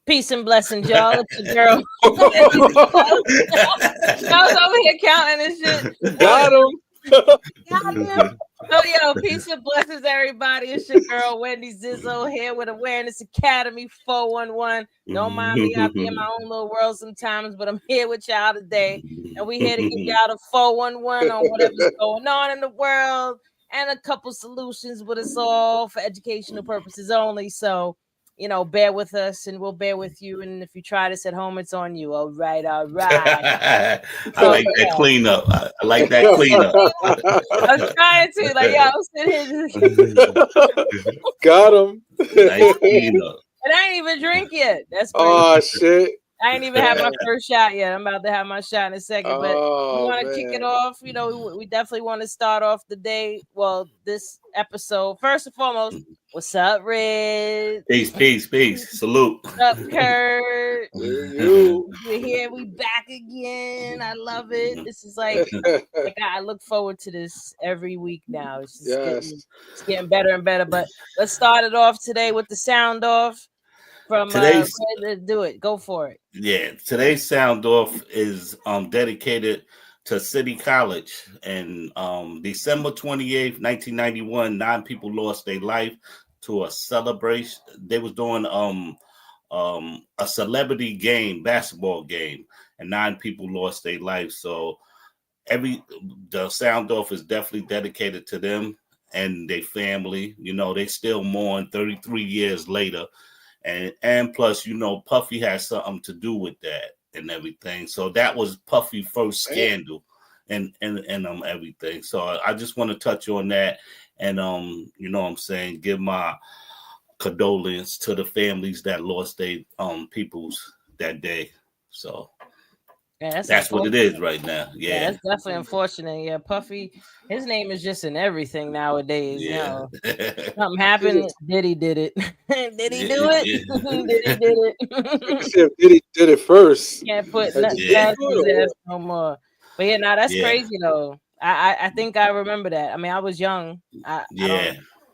Peace and blessings, y'all. It's your girl. I was over here counting and shit. Got him. Oh, yo, peace and blessings, everybody. It's your girl, Wendy Zizzo, here with Awareness Academy 411. Don't mind me, I be in my own little world sometimes, but I'm here with y'all today. And we here to give y'all the 411 on whatever's going on in the world and a couple solutions, but it's all for educational purposes only. So, you know, bear with us and we'll bear with you. And if you try this at home, it's on you. All right, all right. I like that cleanup. I like that cleanup. I was trying to, like, yo, I was sitting here. Got him. Nice cleanup. And I ain't even drink yet. That's crazy. Oh, shit. I ain't even had my first shot yet. I'm about to have my shot in a second. But we want to kick it off. You know, we definitely want to start off the day. Well, this episode, first and foremost, what's up, Red? Peace. Salute. What's up, Kurt? We're here. We back again. I love it. This is like I look forward to this every week now. It's just getting better and better. But let's start it off today with the sound off. From today's do it, go for it. Yeah, today's sound off is dedicated to City College, and December 28th, 1991, 9 people lost their life to a celebration. They was doing a celebrity game, basketball game, and 9 people lost their life. So the sound off is definitely dedicated to them and their family. You know, they still mourn 33 years later. And plus, you know, Puffy has something to do with that and everything. So that was Puffy's first scandal and everything. So I just want to touch on that and you know what I'm saying, give my condolence to the families that lost their peoples that day. So yeah, that's what it is right now. Yeah, that's definitely unfortunate. Yeah, Puffy, his name is just in everything nowadays. Yeah. You know, something happened. Diddy did it. Did he do it? Diddy did it. Diddy did it first. Can't put nothing past his ass no more. But yeah, now that's crazy though. I think I remember that. I mean, I was young. I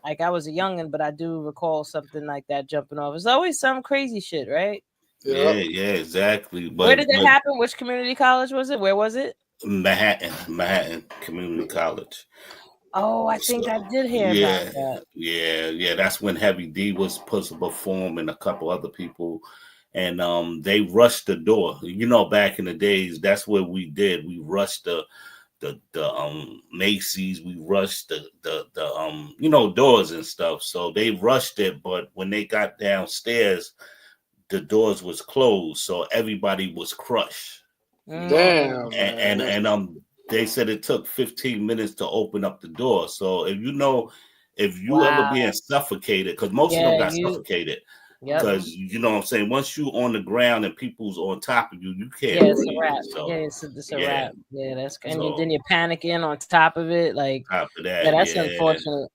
was a youngin', but I do recall something like that jumping off. It's always some crazy shit, right? Yeah, exactly. But where did that happen? Which community college was it? Where was it? Manhattan Community College. Oh, I think I did hear about that. Yeah. That's when Heavy D was supposed to perform and a couple other people. And they rushed the door. You know, back in the days, that's what we did. We rushed the Macy's, we rushed the you know, doors and stuff. So they rushed it, but when they got downstairs, the doors was closed, so everybody was crushed. Damn. And they said it took 15 minutes to open up the door. So if you ever being suffocated, because most of them got suffocated. Because you know what I'm saying, once you on the ground and people's on top of you, you can't. It's a wrap. So, it's a wrap. Yeah, that's and then you're panicking on top of it, like top of that. That's unfortunate.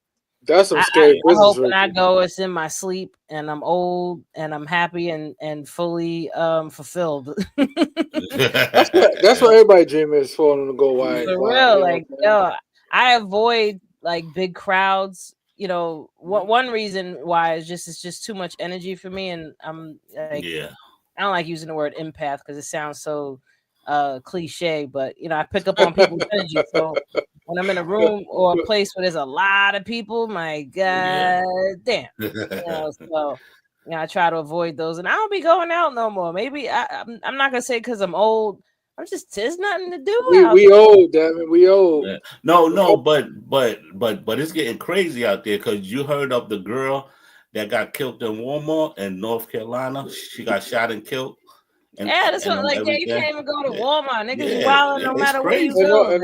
That's some scary business. I hope when I go, it's in my sleep, and I'm old, and I'm happy, and fully fulfilled. That's what everybody dream is for them to go wide. For real, like I avoid like big crowds. You know, one reason why is it's just too much energy for me, and I'm like, I don't like using the word empath because it sounds so cliche, but you know, I pick up on people's energy. So when I'm in a room or a place where there's a lot of people, my god damn, you know, so you know, I try to avoid those, and I don't be going out no more. Maybe I'm not gonna say because I'm old. I'm just there's nothing to do. We old, damn it, we old. Yeah. No, but it's getting crazy out there because you heard of the girl that got killed in Walmart in North Carolina. She got shot and killed. That's what like you can't even go to Walmart. Niggas wilding no matter where you go.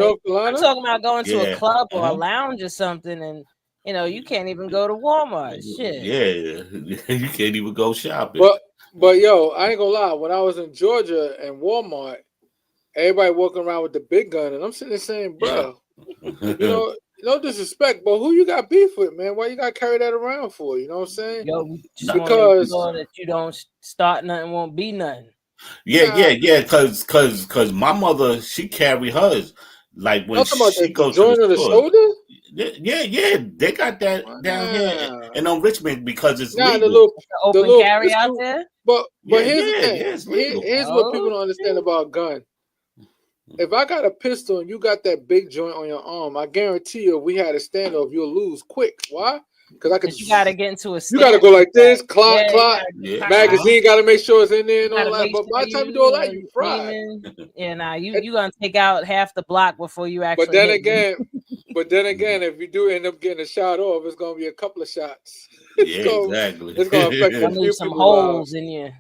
I'm talking about going to a club or a lounge or something, and you know you can't even go to Walmart. Shit. Yeah, you can't even go shopping. But yo, I ain't gonna lie. When I was in Georgia and Walmart, everybody walking around with the big gun, and I'm sitting there saying, bro, you know, no disrespect, but who you got beef with, man? Why you got to carry that around for? You know what I'm saying? Yo, because that you don't start nothing, won't be nothing. Yeah. Because my mother, she carried hers. like when I'm talking about she the goes to the joint on the store. shoulder. Yeah, they got that down here and on Richmond because it's Nah, legal. the Open little carry out pistol. there. But Yeah, here's the thing. it's legal. Here's what people don't understand shit. about gun. If I got a pistol and you got that big joint on your arm, I guarantee you, if we had a standoff, you'll lose quick. Why? Because I could. You gotta get into a You got to stance. go like this, Yeah, clock, you clock. Yeah, Magazine got to make sure it's in there and gotta all that. make But by sure the time you you do all that, you fried. aiming. Yeah, nah, you gonna take out half the block before you actually. But then hit again, if you do end up getting a shot off, it's gonna be a couple of shots. exactly. It's gonna affect Gonna a few leave some people's lives. holes in you.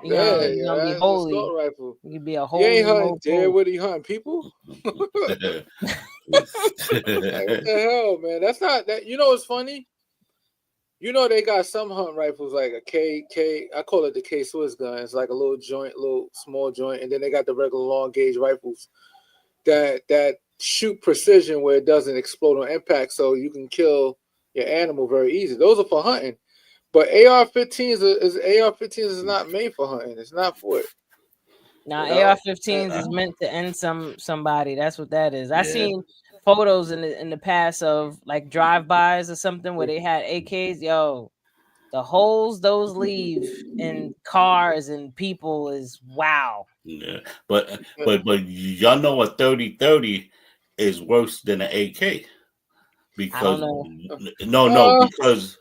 You Yeah, know, you're gonna be that's holy. assault rifle. You could be a You holy. ain't hunting deer. What are you hunting? People? Like, what the hell, man? That's not that. You know what's funny? You know they got some hunting rifles like a K. I call it the K Swiss gun. It's like a little joint, little small joint, and then they got the regular long gauge rifles that shoot precision where it doesn't explode on impact, so you can kill your animal very easy. Those are for hunting. But AR-15s is not made for hunting. It's not for it. Now AR-15s is meant to end somebody. That's what that is. I seen photos in the past of like drive-bys or something where they had AKs. Yo, the holes those leave in cars and people is wow. Yeah, but y'all know a 30-30 is worse than an AK. Because because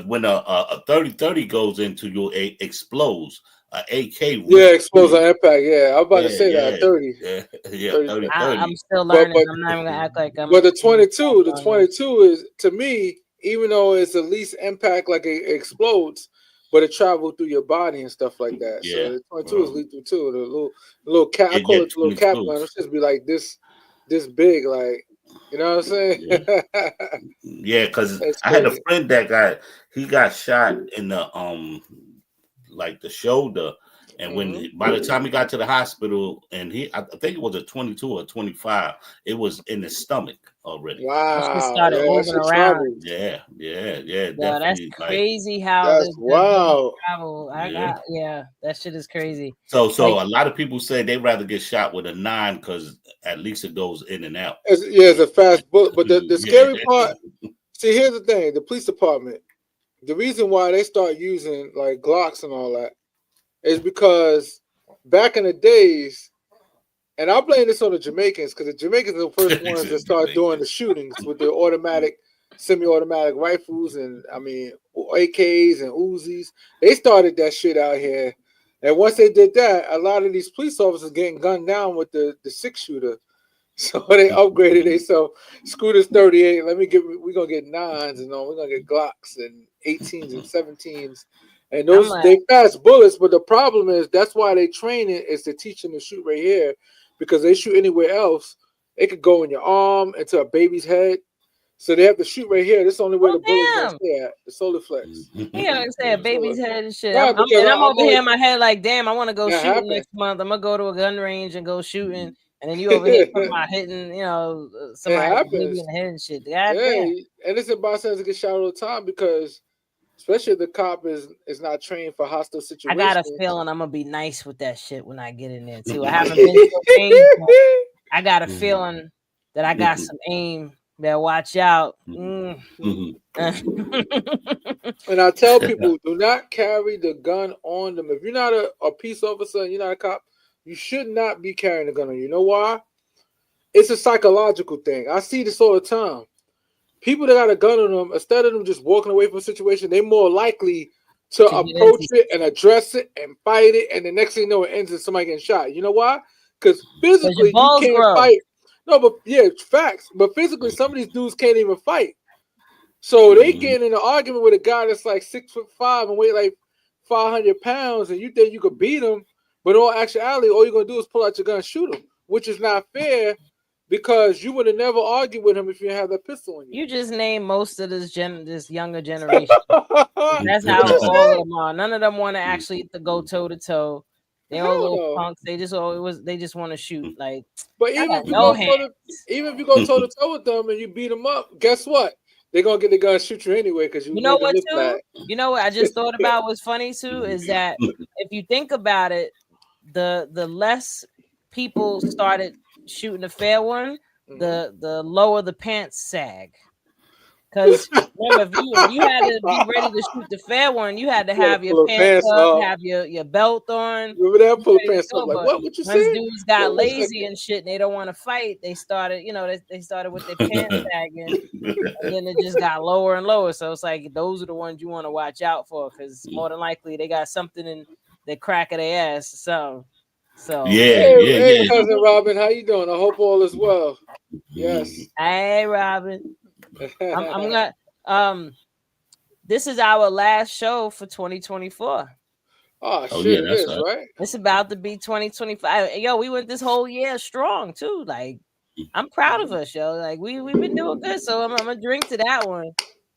when a 30-30 goes into you, it explodes. AK explodes on impact. Yeah, I was about to say that 30. Yeah, 30-30. I'm still learning. I'm not even gonna act like I'm. But the 22 is, to me, even though it's the least impact, like it explodes, but it travels through your body and stuff like that. Yeah, so the 22 is lethal too. The little cap, I call it the little cap gun. It's just be like this big, like, you know what I'm saying? Yeah, because I had a friend that got shot in the like the shoulder, and when by the time he got to the hospital, and I think it was a 22 or 25, it was in his stomach already. Wow, it started moving around. Yeah, that's crazy how that's wow. Travel. That shit is crazy. So like, a lot of people say they'd rather get shot with a 9 because at least it goes in and out. It's a fast bullet. But the scary part, see, here's the thing: the police department, the reason why they start using like Glocks and all that is because back in the days, and I blame this on the Jamaicans because the Jamaicans are the first ones that start doing the shootings with their automatic, semi-automatic rifles and AKs and Uzis. They started that shit out here, and once they did that, a lot of these police officers getting gunned down with the 6-shooter. So they upgraded. They so screw this 38. We're gonna get 9s and we're gonna get Glocks and 18s and 17s. And those they fast bullets, but the problem is that's why they train it is to teach them to shoot right here, because they shoot anywhere else, it could go in your arm, into a baby's head. So they have to shoot right here. This is the only way the bullet's gonna stay at the solar flex. Yeah, I say a baby's head and shit. I'm over here in my head like, damn, I want to go shooting next month. I'm gonna go to a gun range and go shooting. And then you over here talking about hitting, somebody baby in the head and shit. And it's about to get shot all the time because, especially if the cop is not trained for hostile situations. I got a feeling I'm gonna be nice with that shit when I get in there too. I haven't been so painful. I got a feeling that I got some aim. Better watch out. And I tell people, do not carry the gun on them. If you're not a peace officer and you're not a cop, you should not be carrying a gun on you. You know why? It's a psychological thing. I see this all the time. People that got a gun on them, instead of them just walking away from a situation, they're more likely to approach it and address it and fight it. And the next thing you know, it ends in somebody getting shot. You know why? Because physically, you can't fight. No, but facts. But physically, some of these dudes can't even fight. So they get in an argument with a guy that's like 6'5" and weigh like 500 pounds, and you think you could beat him. But in all actuality, all you're going to do is pull out your gun and shoot him, which is not fair because you would have never argued with him if you had that pistol on you. You just named most of this younger generation. That's how all of them are. None of them want to actually go toe-to-toe. They all little punks. They just want to shoot. Like, but even if you go toe-to-toe with them and you beat them up, guess what? They're going to get the gun and shoot you anyway because you know what, too? You know what I just thought about was funny, too, is that if you think about it, the less people started shooting a fair one, the lower the pants sag. Because remember, if you had to be ready to shoot the fair one, you had to have your pants up, have your belt on. Remember that? Pull the pants up. Like, what you once said? Dudes got lazy and shit, and they don't want to fight. They started, they started with their pants sagging, and then it just got lower and lower. So it's like those are the ones you want to watch out for, because more than likely they got something in the crack of their ass. So hey, cousin Robin, how you doing? I hope all is well. Yes. Hey, Robin. I'm gonna this is our last show for 2024. Oh shit, it is, right? It's about to be 2025. Yo, we went this whole year strong too. Like, I'm proud of us, yo. Like, we've been doing good. So I'm gonna drink to that one.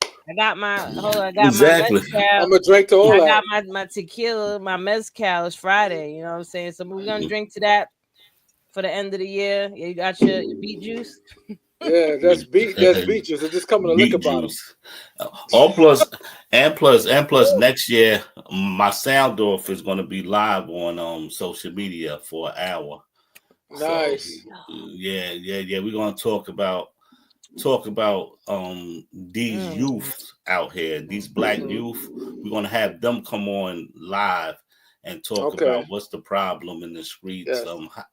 I got my my mezcal. I'm gonna drink to all that. I got my tequila, my mezcal is Friday. You know what I'm saying? So we're gonna drink to that for the end of the year. You got your beet juice. Yeah, that's beet juice. It's just coming to liquor bottles. Plus next year, my sound off is going to be live on social media for an hour. Nice. So, yeah. We're going to talk about these youth out here, these black youth. We're going to have them come on live and talk about what's the problem in the streets,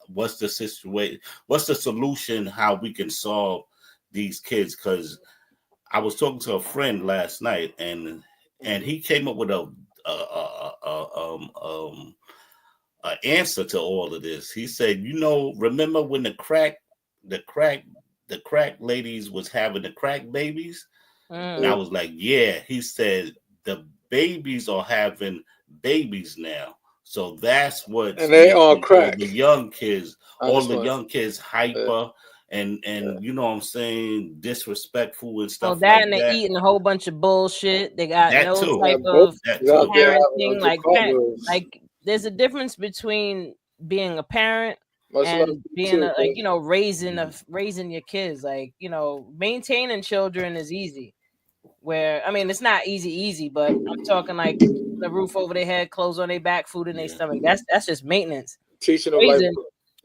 what's the situation, what's the solution, how we can solve these kids. Because I was talking to a friend last night, and he came up with a answer to all of this. He said, remember when the crack ladies was having the crack babies? And I was like, yeah. He said the babies are having babies now. So that's what, and they on crack. The young kids, hyper and you know what I'm saying, disrespectful and stuff. That, and they're eating a whole bunch of bullshit. They got that no too. type of parenting. Like there's a difference between being a parent and being raising your kids. Like, maintaining children is easy. Where, I mean, it's not easy, but I'm talking like the roof over their head, clothes on their back, food in their stomach. That's just maintenance. Teaching them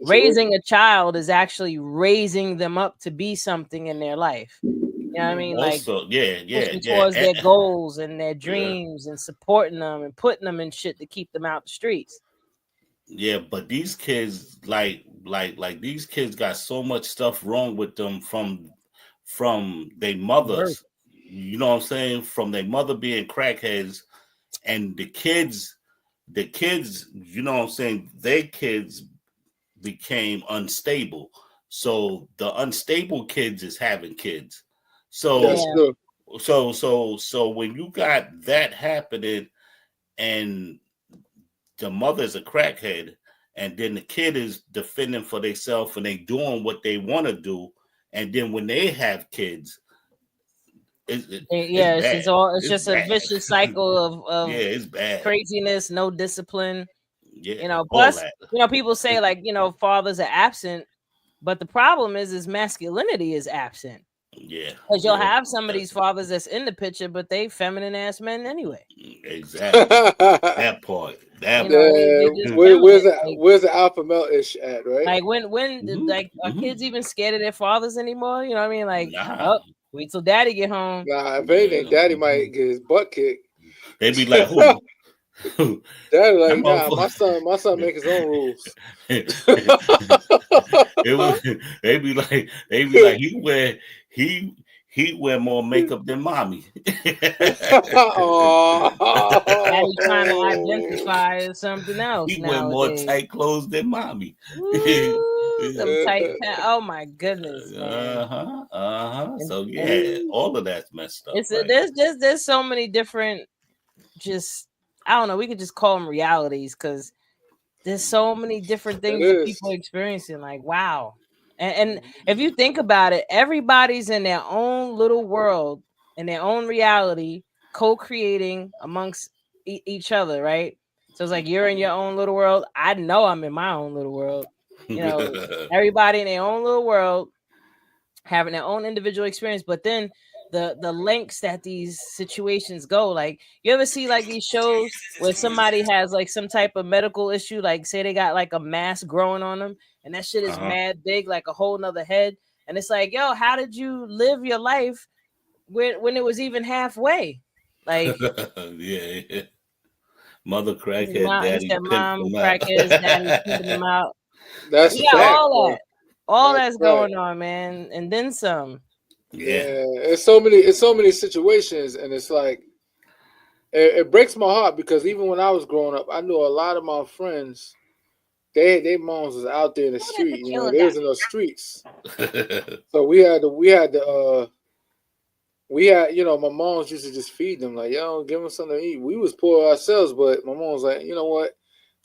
raising a child is actually raising them up to be something in their life. You know what I mean? Also, pushing towards their goals and their dreams and supporting them and putting them in shit to keep them out the streets. Yeah, but these kids, like these kids got so much stuff wrong with them from their mothers. You know what I'm saying? From their mother being crackheads, and the kids, you know what I'm saying? Their kids became unstable. So the unstable kids is having kids. So when you got that happening, and the mother's a crackhead, and then the kid is defending for themselves and they doing what they want to do, and then when they have kids, it's just a vicious cycle of it's bad. Craziness, no discipline. Plus, people say fathers are absent, but the problem is masculinity is absent. Yeah, because you'll have some of these fathers that's in the picture, but they feminine ass men anyway. Exactly. that part. Where's the alpha male ish at, right? Like when are kids even scared of their fathers anymore? You know what I mean? Like, wait till daddy get home. Nah, if anything, daddy might get his butt kicked. They be like, who? Daddy like, nah, my son make his own rules. They be like, he wear more makeup than mommy. Daddy trying to identify as something else. He wear more tight clothes than mommy. Some tight pants. Oh my goodness, man. So all of that's messed up. There's so many different, I don't know. We could just call them realities, because there's so many different things that people are experiencing. Like, wow. And if you think about it, everybody's in their own little world, in their own reality, co-creating amongst each other, right? So it's like you're in your own little world. I know I'm in my own little world. Everybody in their own little world, having their own individual experience. But then the lengths that these situations go. Like, you ever see like these shows where somebody has like some type of medical issue, like say they got like a mass growing on them, and that shit is mad big, like a whole nother head, and it's like, yo, how did you live your life when it was even halfway? Like, yeah. Mother crackhead, he daddy said, pimped mom them out. crackheads, daddy keeping them out. That's a Yeah, fact, bro. all That's that's a fact. going on, man, and then some. Yeah. Yeah, it's so many situations, and it's like it breaks my heart because even when I was growing up, I knew a lot of my friends. They moms was out there in the Who did the street. killer They guy? was in the streets. So we had my moms used to just feed them like, yo, give them something to eat. We was poor ourselves, but my mom was like, you know what,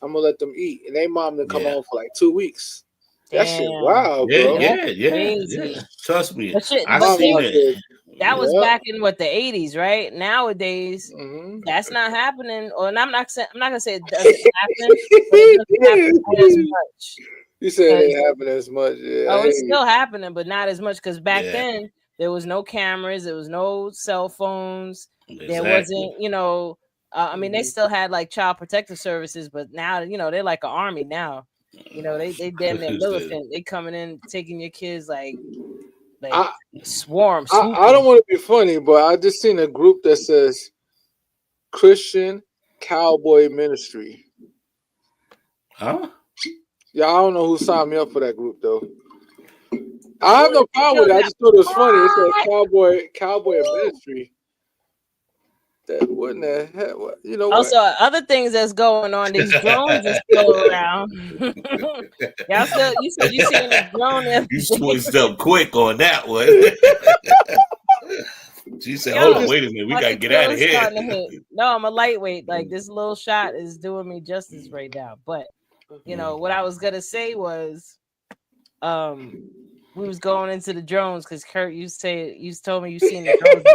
I'm gonna let them eat, and they mom didn't come yeah. home for like 2 weeks. That shit, Damn, wow, Yeah, bro. that's yeah, yeah, yeah. crazy. Trust me, But shit, I but Mom seen out see, it. there, that was yeah. back in what, the 80s, right? Nowadays, Mm-hmm. that's not happening. Or, and I'm not gonna say it doesn't happen, but it doesn't happen as much. You said it Because, happened as much. Yeah, I oh, hear it's you. still happening, but not as much. Because back Yeah, then there was no cameras, there was no cell phones, there exactly. wasn't, I mean, they Mhm. still had like child protective services, but now, they're like an army now. They damn near militant. They coming in taking your kids like I, swarm I don't swooping. want to be funny, but I just seen a group that says Christian Cowboy Ministry. Huh? Yeah, I don't know who signed me up for that group though. I have Who no did the problem with killer it. I guy? just thought it was funny. It said What? Cowboy Woo. Ministry. That wouldn't have had what you know what? Also, other things that's going on, these drones are still around. Y'all still, you said you seen a drone the You other day. switched up quick on that one. She said, I "Hold on, Yo, just wait a minute, we but gotta the get out of killer's here." starting to hit. No, I'm a lightweight. Like, this little shot is doing me justice right now. But what I was gonna say was, um, we was going into the drones because Kurt, you told me you seen the drones.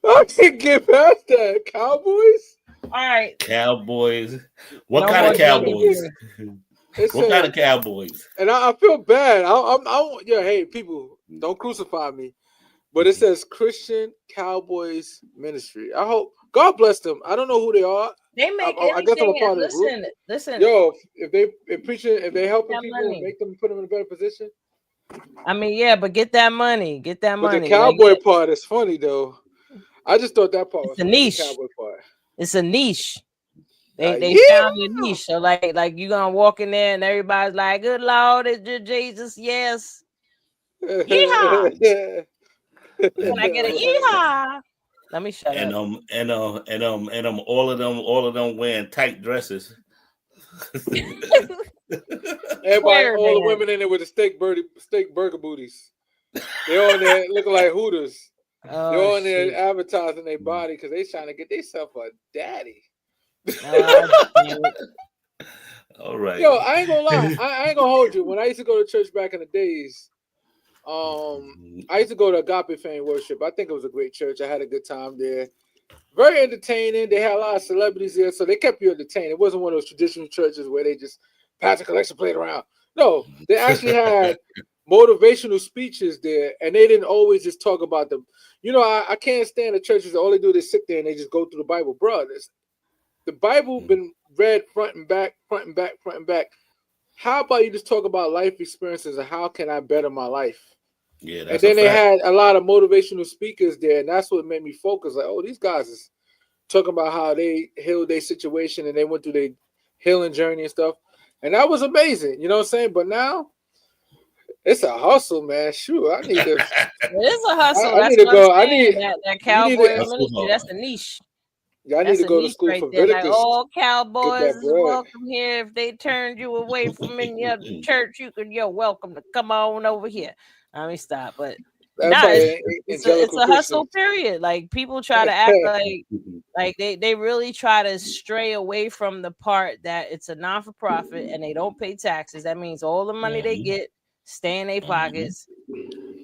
I can't get past that. Cowboys? All right, Cowboys. What no kind more of Danny cowboys? Beer. It What kind says, of cowboys? and I feel bad. Yeah, hey, people, don't crucify me. But it says Christian Cowboys Ministry. I hope God bless them. I don't know who they are. They make I guess I'm a anything. part of the group. Listen. Yo, if they helping That people and money. make them put them in a better position. I mean, yeah, but get that money. Get that But the money. Like, cowboy part is funny though. I just thought that part it's was a funny. The niche. cowboy part. It's a niche. They found their Yeah. niche. So like you gonna walk in there and everybody's like, "Good Lord, it's just Jesus." Yes. Yeehaw! Can I get a yeehaw? Let me shut and up. um and all of them wearing tight dresses. Everybody, Where are all they the at? women in there with the steak burger booties. They're on there looking like Hooters. They're Oh on there shit. advertising their body because they trying to get themselves a daddy. Damn it. All right. Yo, I ain't gonna lie. I ain't gonna hold you. When I used to go to church back in the days, I used to go to Agape Fame Worship. I think it was a great church. I had a good time there. Very entertaining. They had a lot of celebrities there, so they kept you entertained. It wasn't one of those traditional churches where they just pass a collection plate around. No, they actually had motivational speeches there, and they didn't always just talk about them. I can't stand the churches that all they do is sit there and they just go through the Bible. Bro, the Bible been read front and back, front and back, front and back. How about you just talk about life experiences and how can I better my life? Yeah, And that's a then they fact. had a lot of motivational speakers there, and that's what made me focus. Like, oh, these guys is talking about how they healed their situation and they went through their healing journey and stuff. And that was amazing. You know what I'm saying? But now it's a hustle, man. Shoot, I need to It is a hustle. I That's need to what I'm go. saying. That You need to cowboy ministry, that's a niche. I need That's to a go to niche school right for there. Like, Leviticus, all get cowboys that is bread. welcome here. If they turned you away from any other church, you're welcome to come on over here. Let me stop. But That's nah, probably it's Angelical a hustle Christians. period. Like, people try to act like they really try to stray away from the part that it's a non-for-profit and they don't pay taxes. That means all the money they get stay in their pockets.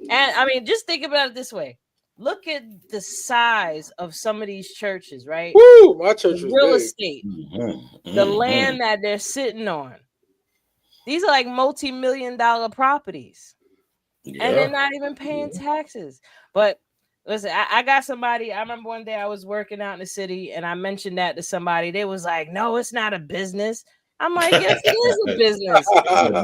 And I mean, just think about it this way. Look at the size of some of these churches, right? Woo! My church The was real big. estate, the land that they're sitting on. These are like multi-million-dollar properties. and they're not even paying taxes. But listen, I got somebody. I remember one day I was working out in the city, and I mentioned that to somebody. They was like, "No, it's not a business." I'm like, "Yes, it is a business.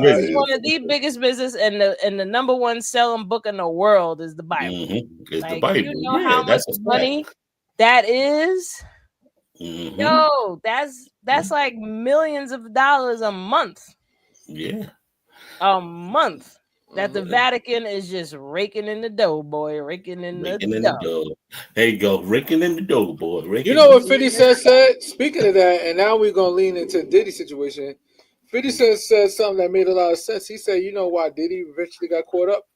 This is one of the biggest business, and the number one selling book in the world is the Bible. It's like, the Bible. you know how much That's a money fact. that is? Yo, that's like millions of dollars a month. Yeah. A month that the Vatican is just raking in the dough, boy. Raking in the dough. There you go. Raking in the dough, boy. You know what 50 Cent said? Speaking of that, and now we're going to lean into Diddy situation. 50 Cent said something that made a lot of sense. He said, you know why Diddy eventually got caught up?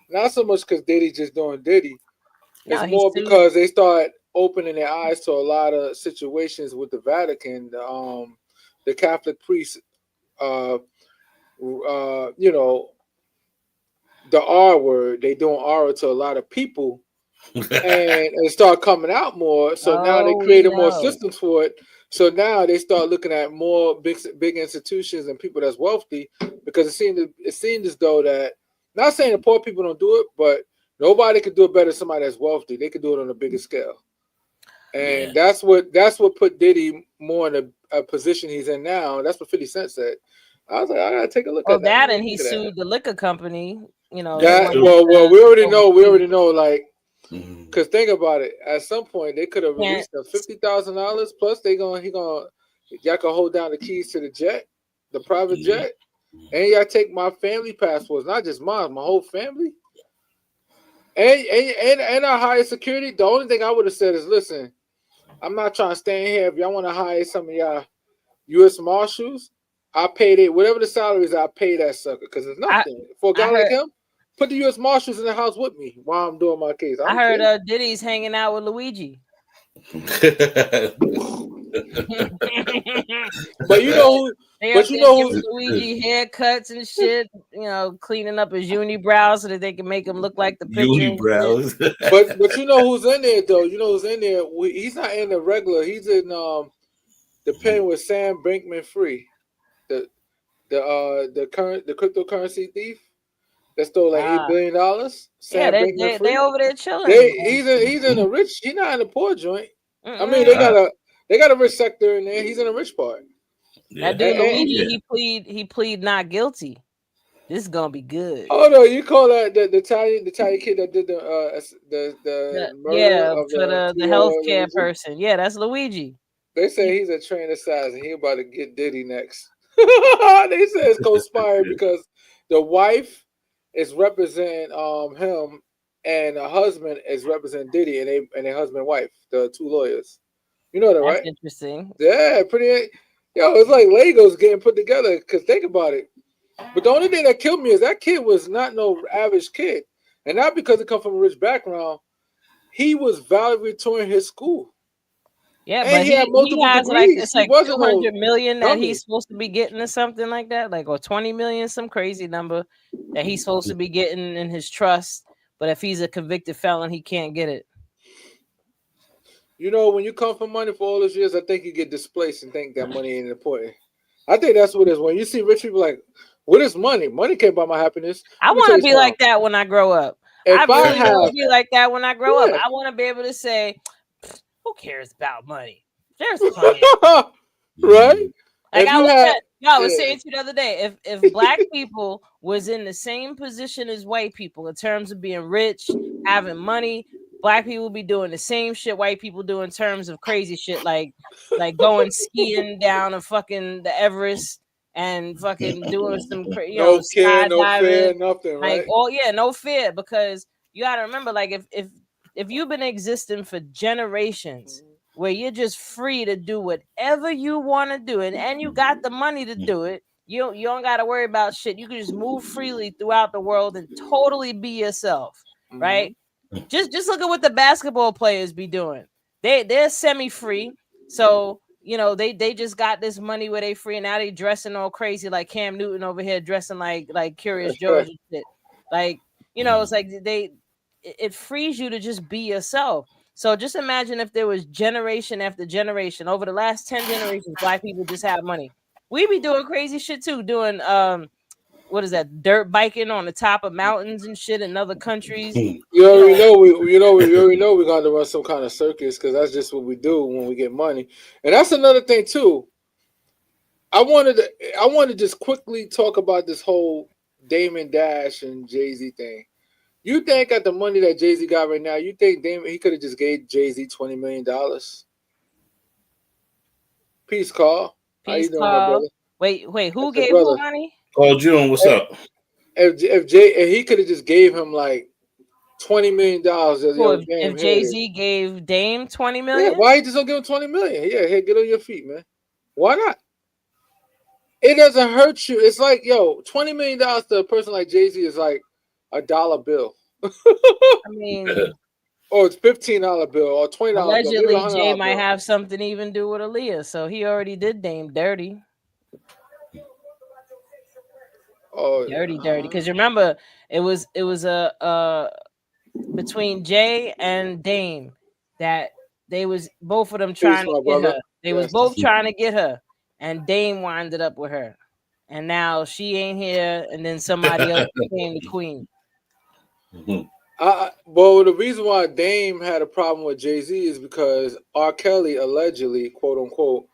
Not so much because Diddy just doing Diddy. It's more because they start opening their eyes to a lot of situations with the Vatican. The Catholic priests, you know, the R word, they doing R to a lot of people. and start coming out more. So now they created more systems for it. So now they start looking at more big institutions and people that's wealthy, because it seemed as though that, not saying the poor people don't do it, but nobody could do it better than somebody that's wealthy. They could do it on a bigger scale. And that's what put Diddy more in a position he's in now. That's what 50 Cent said. I was like, I gotta take a look at that. And he sued the liquor company. You know, well, we already know, like, because think about it. At some point, they could have released $50,000 plus. Y'all can hold down the keys to the jet, the private jet, and y'all take my family passports, not just mine, my whole family, and our higher security. The only thing I would have said is, listen, I'm not trying to stay in here. If y'all want to hire some of y'all U.S. Marshals, I paid it. Whatever the salary is, I pay that sucker, because it's nothing for a guy like him. Put the U.S. Marshals in the house with me while I'm doing my case. I heard Diddy's hanging out with Luigi. But you know Luigi haircuts and shit. You know, cleaning up his unibrows so that they can make him look like the picture. Unibrows. but you know who's in there though? You know who's in there? He's not in the regular. He's in the pen with Sam Bankman-Fried, the cryptocurrency thief that stole like $8 billion. Sam they over there chilling. He's in a rich. He's not in a poor joint. I mean, they got a rich sector in there. He's in a rich part. That dude Luigi, he plead not guilty. This is gonna be good. Oh no, you call that the Italian kid that did the murder of the healthcare person. Yeah, that's Luigi. They say he's a trained assassin. He about to get Diddy next. They say it's conspired because the wife is representing him, and the husband is representing Diddy, and their husband and wife, the two lawyers. You know that, right? That's interesting. Yeah, pretty. Yo, it's like Legos getting put together. Because think about it. But the only thing that killed me is that kid was not no average kid, and not because he come from a rich background. He was valedictorian his school. Yeah, and but he had multiple degrees. Like it's like 200 million that he's supposed to be getting, or something like that, like, or 20 million, some crazy number that he's supposed to be getting in his trust. But if he's a convicted felon, he can't get it. You know, when you come for money for all those years, I think you get displaced and think that money ain't important. I think that's what it is. When you see rich people like, what is money? Money can't buy my happiness. I want to be like that when I grow up. I really want to be like that when I grow up. I want to be able to say, who cares about money? There's plenty. Right? Like I was saying to you the other day, if black people was in the same position as white people in terms of being rich, having money, black people be doing the same shit white people do in terms of crazy shit, like going skiing down and fucking the Everest and fucking doing some skydiving, nothing, right? Like, no fear, because you got to remember, like, if you've been existing for generations where you're just free to do whatever you want to do, and you got the money to do it, you don't got to worry about shit. You can just move freely throughout the world and totally be yourself, right? Just look at what the basketball players be doing. They're semi-free, so you know they just got this money where they free, and now they dressing all crazy like Cam Newton over here dressing like Curious George and shit. Like, you know, it's like it frees you to just be yourself. So just imagine if there was generation after generation over the last 10 generations, black people just have money. We be doing crazy shit too, doing what is that? Dirt biking on the top of mountains and shit in other countries. You already know we already know we're gonna run some kind of circus because that's just what we do when we get money. And that's another thing too. I wanted to just quickly talk about this whole Damon Dash and Jay-Z thing. You think at the money that Jay-Z got right now, you think Damon he could have just gave Jay-Z $20 million? Peace, Carl. How you Peace, doing, my Carl. brother? Wait, who That's your gave who brother. money? Oh, June, what's up? If he could have just gave him like $20 million, as yo If Dame, here it is. Jay-Z gave Dame 20 Yeah, million? why you just don't give him 20 million? Yeah, here, get on your feet, man. Why not? It doesn't hurt you. It's like, yo, $20 million to a person like Jay-Z is like a dollar bill. I mean, Or it's $15 bill or $20 bill, maybe a allegedly hundred Jay dollar might bill. have something to even do with Aaliyah, so he already did Dame dirty. Oh, Dirty. Because remember, it was a between Jay and Dame that they was both of them peace, trying to my get brother. her. They was Yes. both trying to get her, and Dame winded up with her, and now she ain't here, and then somebody else became the queen. Well, the reason why Dame had a problem with Jay-Z is because R. Kelly allegedly, quote unquote,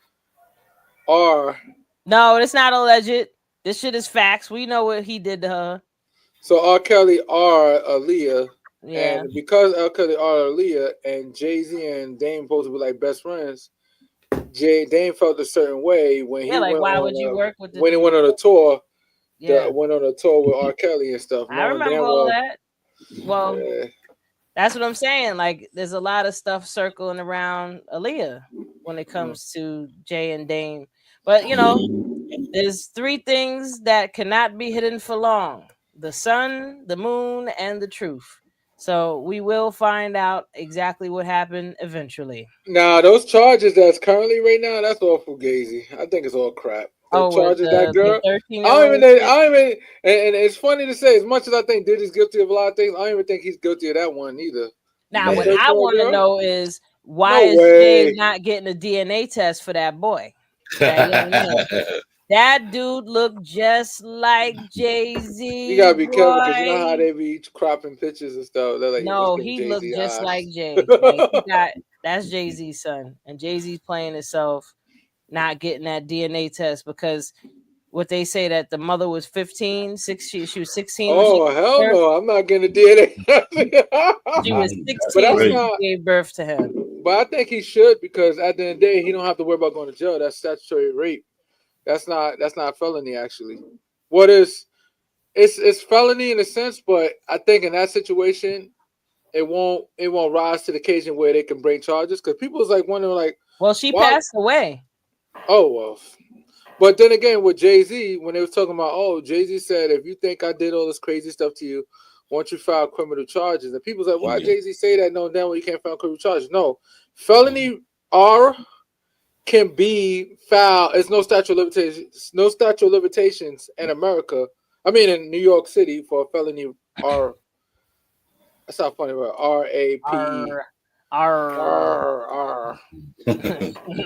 R. No, it's not alleged. This shit is facts. We know what he did to her. So R. Kelly R. Aaliyah, Yeah. and because R. Kelly R. Aaliyah and Jay-Z and Dame supposed to be like best friends, Dame felt a certain way when Yeah, he like went why on would you work with the when he dude? went on a tour. Yeah. Went on a tour with R. Kelly and stuff, I knowing remember damn all well. that. Well, that's what I'm saying. Like, there's a lot of stuff circling around Aaliyah when it comes to Jay and Dame. But, there's three things that cannot be hidden for long: the sun, the moon, and the truth. So we will find out exactly what happened eventually. Now those charges that's currently right now, that's all fugazi. I think it's all crap. The With charges that the girl, 13-year-old. I don't even, and it's funny to say, as much as I think Diddy's guilty of a lot of things, I don't even think he's guilty of that one either. Now, That what I 13-year-old want to girl? know is why No is Jay way. not getting a DNA test for that boy, that young man? That dude looked just like Jay-Z, You gotta be careful because you know how boy. they be cropping pictures and stuff. They're like, let's No, give he looked Jay-Z just like eyes. Jay. Like, that's Jay-Z's son, and Jay-Z's playing himself not getting that DNA test because what they say that the mother was 15, she was 16 when she Oh gave hell birth. no! I'm not getting a DNA. She was But 16 that's when not. she gave birth to him. But I think he should because at the end of the day, he don't have to worry about going to jail. That's statutory rape. That's not felony actually. What is it's felony in a sense, but I think in that situation, it won't rise to the occasion where they can bring charges because people is like wondering like, Well, she why? passed away. Oh well. But then again, with Jay-Z, when they was talking about, oh, Jay-Z said, if you think I did all this crazy stuff to you, won't you file criminal charges? And people's like, why Jay-Z say that? No, damn well you can't file criminal charges. No, felony R can be filed. It's no statute of limitations. No statute of limitations in America. I mean, in New York City for a felony R. That's not funny, but R-A-P-E. R.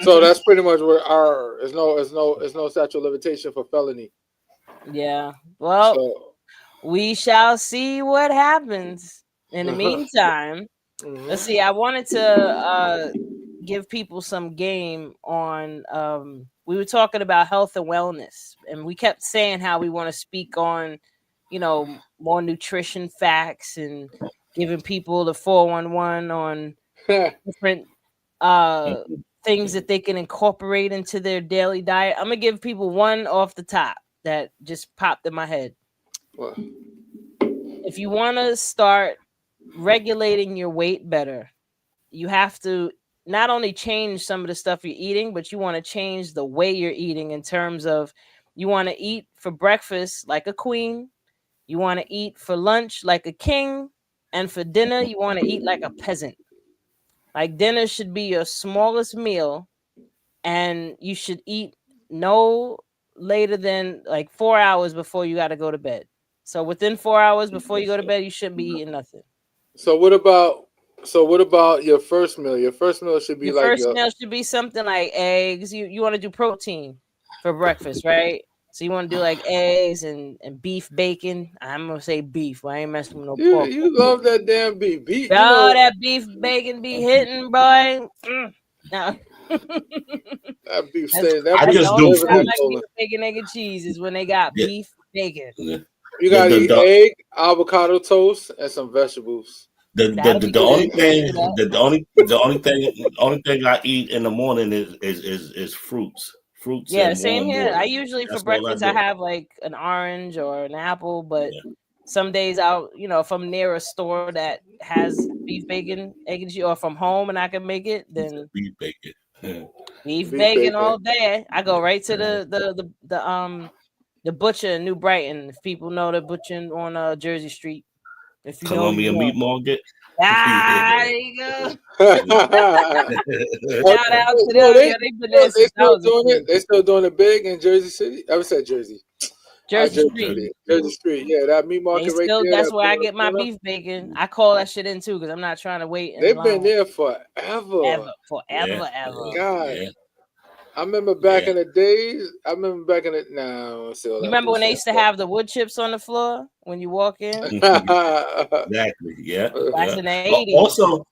So that's pretty much where R is no statute of limitation for felony. Yeah. Well, So we shall see what happens. In the meantime, let's see. I wanted to give people some game on. We were talking about health and wellness, and we kept saying how we want to speak on, more nutrition facts and giving people the 411 on different things that they can incorporate into their daily diet. I'm gonna give people one off the top that just popped in my head. What? If you want to start regulating your weight better, you have to not only change some of the stuff you're eating, but you want to change the way you're eating in terms of you want to eat for breakfast like a queen, you want to eat for lunch like a king, and for dinner, you want to eat like a peasant. Like, dinner should be your smallest meal, and you should eat no later than like 4 hours before you got to go to bed. So within 4 hours before you go to bed, you shouldn't be eating nothing. So what about your first meal? Your first meal should be Your like first meal should be something like eggs. You want to do protein for breakfast, right? So you want to do like eggs and beef bacon? I'm gonna say beef. I ain't messing with no You pork. you love that damn beef. Oh, You know that beef bacon be hitting, boy. No. that beef That's, stay. That I beef that's the just is do only living time I in like fruits. Poland. beef bacon, egg, and cheese is when they got Yeah. beef bacon. Yeah. You gotta eat The egg, avocado toast, and some vegetables. That'll be the good. only Egg. I can thing do that. the only thing I eat in the morning is fruits Yeah, and same warm here. water. I usually for That's all I breakfast I do. have like an orange or an apple, but Yeah, some days I'll, if I'm near a store that has beef bacon, egg and cheese, or if I'm home and I can make it, then beef bacon. Yeah. beef Beef bacon bacon. all day. I go right to Yeah. the butcher in New Brighton. If people know the butcher on Jersey Street, if you know, you Columbia know. meat market. Ah, there you go. No, Shout out to them. Yeah, they've been there they since I still was a doing it. kid. They still doing it big in Jersey City. I would say Jersey. Jersey Jersey Street. City. Jersey Street. Yeah, that meat They market right still there. that's That's where I on the get my corner. beef bacon. I call that shit in too because I'm not trying to wait in They've been line there forever. Yeah, ever. God, yeah, I remember back yeah. in the days. I remember back in the. Nah, I say all You that remember when they bullshit used to have the wood chips on the floor when you walk in? stuff. Exactly. Yeah, That's yeah. in the But 80s.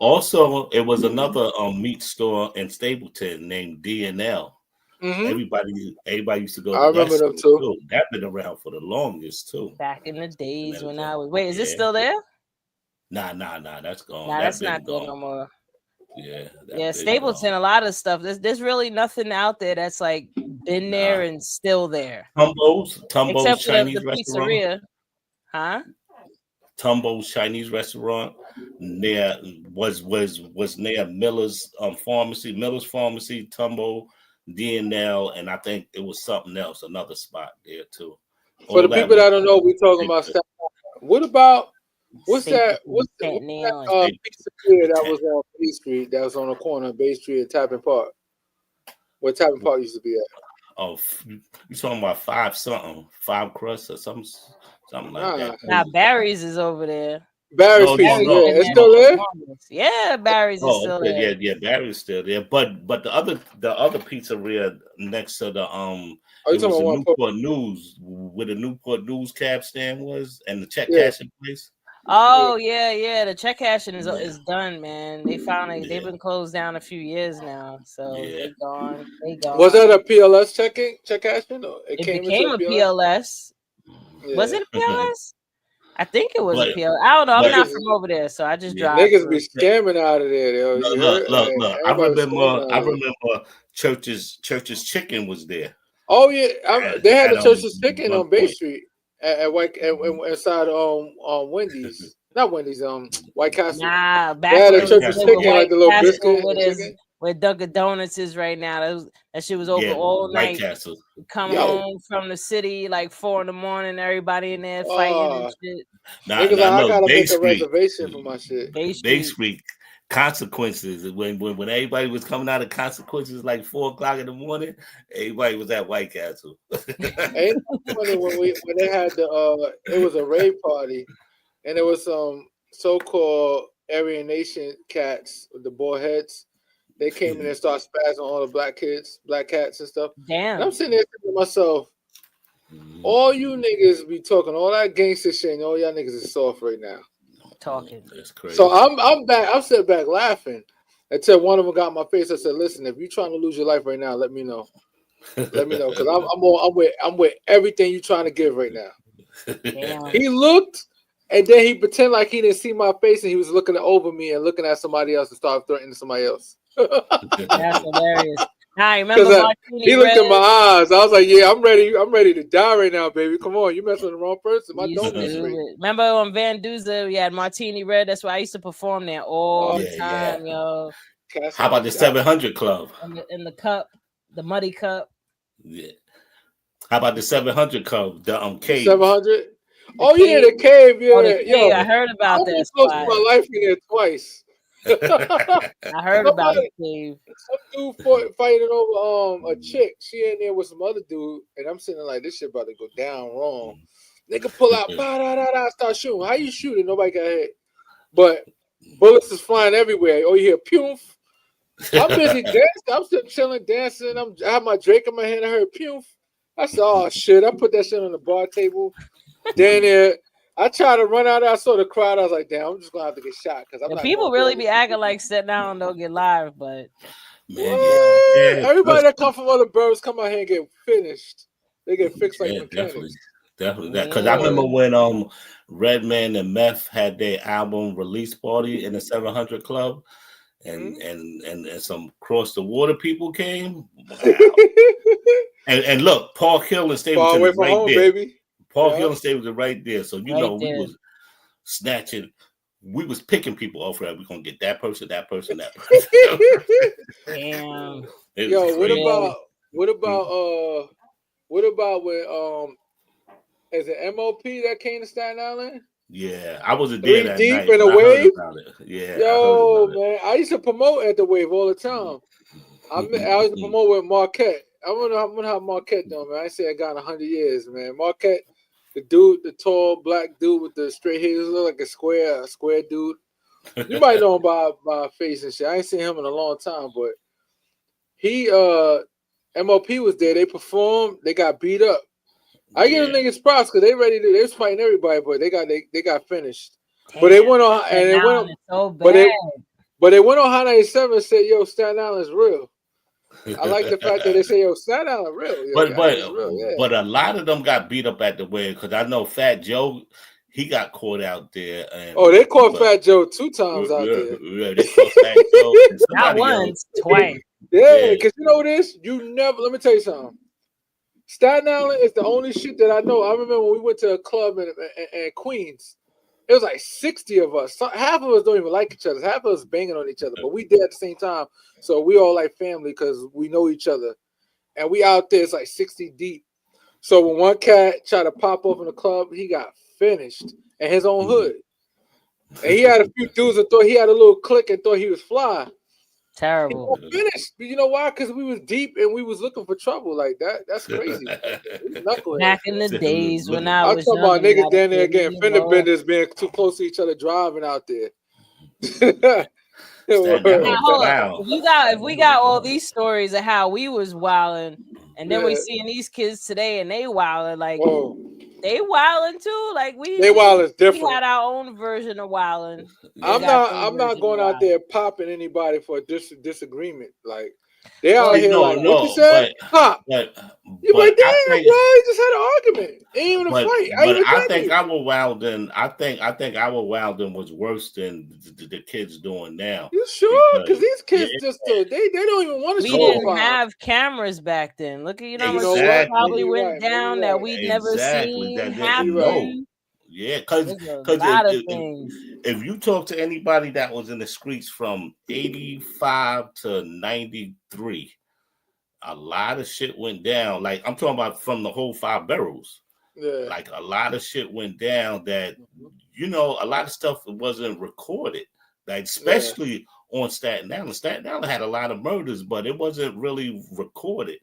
also, it was another meat store in Stapleton named D&L. Hmm. Everybody used to go I to that remember them store too. too. That been around for the longest too. Back in the And days when everything. I was wait, is it Yeah. still there? Nah. That's gone. Nah, That that's been not there gone. no more. Yeah, Yeah, that been Stapleton, gone. a lot of stuff. There's really nothing out there that's like been there Nah. and still there. Tumbo's Except for the Chinese restaurant. pizzeria. Huh? Tumbo's Chinese restaurant near was near Miller's pharmacy, Tumbo, DNL, and I think it was something else, another spot there too. For the All that people was that don't know, we're talking about Stapleton. Staten Island. What about what's that? Stapleton, Staten Island. Pizzeria that was on Bay Street? That was on the corner of Bay Street and Tappan Park. Where Tappan Park used to be at. Oh, you talking about five crust or something like Nah, that. Now Barry's is over there. Barry's No, Pizza. no, Barry's no, Yeah, been it's there no. still for the there. longest. Yeah, Barry's is Oh, still okay, there. yeah, Barry's still there, but the other pizzeria next to the Oh, you it talking was about the one? Newport News where the Newport News cab stand was and the check Yeah, cashing place. yeah. Oh yeah. The check cashing Yeah, is done, man. They've yeah, been closed down a few years now, so yeah. they gone. They Was gone. that a PLS check cashing? Or it It came into became a a PLS. PLS. Was Yeah, it a PLS? I think it was a but PLS. I don't know. I'm but not niggas, from over there, so I just yeah. drive niggas be through. scamming out of there. Yo. Look, You look, heard? look, look. I Everybody was scamming remember out I of there. remember Church's Chicken was there Oh yeah, they had at the Church's Chicken one on Bay point. Street at White inside Wendy's, not Wendy's, White Castle. Nah, They back had when a it White was Church's still the Castle, Chicken, yeah. like White the little Castle biscuit and chicken. where Dunkin' Donuts is right now. That shit was open Yeah, all White night. Castle. Come Yo, home from the city like 4 a.m. Everybody in there fighting and uh, shit. Now, niggas now like I look, gotta Bay make a Street, reservation for my shit. Bay Bay Street. Street consequences. When everybody was coming out of consequences like 4 o'clock in the morning, everybody was at White Castle. Ain't it funny when they had it was a rave party and there was some so-called Aryan Nation cats with the bald heads. They came in and started spazzing on all the black cats and stuff. And I'm Damn. sitting there thinking to myself, all you niggas be talking all that gangster shit, and all y'all niggas is soft right now. Talking. That's crazy. So I'm back. I'm sitting back laughing until one of them got in my face. I said, "Listen, if you're trying to lose your life right now, let me know. Let me know, because I'm with everything you're trying to give right now." Damn. He looked, and then he pretended like he didn't see my face, and he was looking over me and looking at somebody else and started threatening somebody else. That's hilarious. Now I remember Because Martini he looked Red. in my eyes. I was like, "Yeah, I'm ready. I'm ready to die right now, baby. Come on, you messing with the wrong person. My You dome ain't straight." stupid. Remember on Van Duzer, we had Martini Red. That's why I used to perform there all the Yeah. time, yo. How about the 700 Club? In the cup, the muddy cup. Yeah. How about the 700 Club? The cave. 700. Oh yeah, the cave. Yeah, Oh, the yo, cave. I heard about I that almost lost spot. my life in there twice. I heard about the cave. Some dude fighting over a chick. She in there with some other dude, and I'm sitting there like, this shit about to go down wrong. Nigga pull out, start shooting. How you shooting? Nobody got hit, but bullets is flying everywhere. Oh, you hear poof. I'm busy dancing. I'm still chilling, dancing. I have my Drake in my hand. I heard poof. I said, oh shit! I put that shit on the bar table. Then I tried to run out there. I saw the crowd. I was like, damn, I'm just gonna have to get shot because I'm The not people going really through be acting like Staten Island don't get live, but Man, yeah. Everybody that come from other boroughs come out here and get finished. They get fixed like mechanics. Definitely that. Because I remember when Redman and Meth had their album release party in the 700 Club, and some cross the water people came. Wow. and look, Park Hill and Stapleton is right home, there. Baby. Park Hill and Stapleton right there. So right we was snatching. We was picking people off. Right, we're gonna get that person, that person, that person. Damn. Yo, what about when is it MOP that came to Staten Island? Yeah, I wasn't there that deep night. in a wave. Yeah, yo, man, I used to promote at the Wave all the time. I used to promote with Marquette. I wonder how Marquette doing, man. I say I got 100 years, man. Marquette, the dude, the tall black dude with the straight hair, look like a square dude. You might know him by face and shit. I ain't seen him in a long time, but he MOP was there. They performed. They got beat up. I give them niggas props because they was fighting everybody, but they got finished. Damn. But they went on and they went on. So bad. But they went on Hot 97 and said, "Yo, Staten Island's real." I like the fact that they say, "Yo, Staten Island real." Yo, but a lot of them got beat up at the wave because I know Fat Joe, he got caught out there. And, they caught Fat Joe 2 times out there. Yeah, they caught Fat Joe. Not once, twice. Yeah, because you know this. Let me tell you something. Staten Island is the only shit that I know. I remember when we went to a club in Queens. It was like 60 of us. Half of us don't even like each other. Half of us banging on each other, but we did at the same time. So we all like family because we know each other. And we out there, it's like 60 deep. So when one cat tried to pop off in the club, he got finished in his own hood. And he had a few dudes that thought he had a little clique and thought he was fly. Terrible. He got finished. You know why? Because we was deep and we was looking for trouble like that. That's crazy. Back in the days when I was talking about niggas down there getting fender benders being too close to each other driving out there. Wow. If we got all these stories of how we was wilding, and then we seeing these kids today and they wilding like they wilding too. Like they wilding different. We had our own version of wilding. I'm not going out there popping anybody for a disagreement. Like they out here what you said? Pop. You like, damn, bro, you just had an argument. Ain't even a fight. I think our wilding. I think our wilding was worse than the kids doing now. You sure? Because these kids they don't even want to. We didn't have cameras back then. Look at how much probably went down that we never seen happen. Yeah, because if you talk to anybody that was in the streets from 85 to 93, a lot of shit went down. Like I'm talking about from the whole 5 boroughs. Yeah. Like a lot of shit went down that a lot of stuff wasn't recorded. Like especially on Staten Island. Staten Island had a lot of murders, but it wasn't really recorded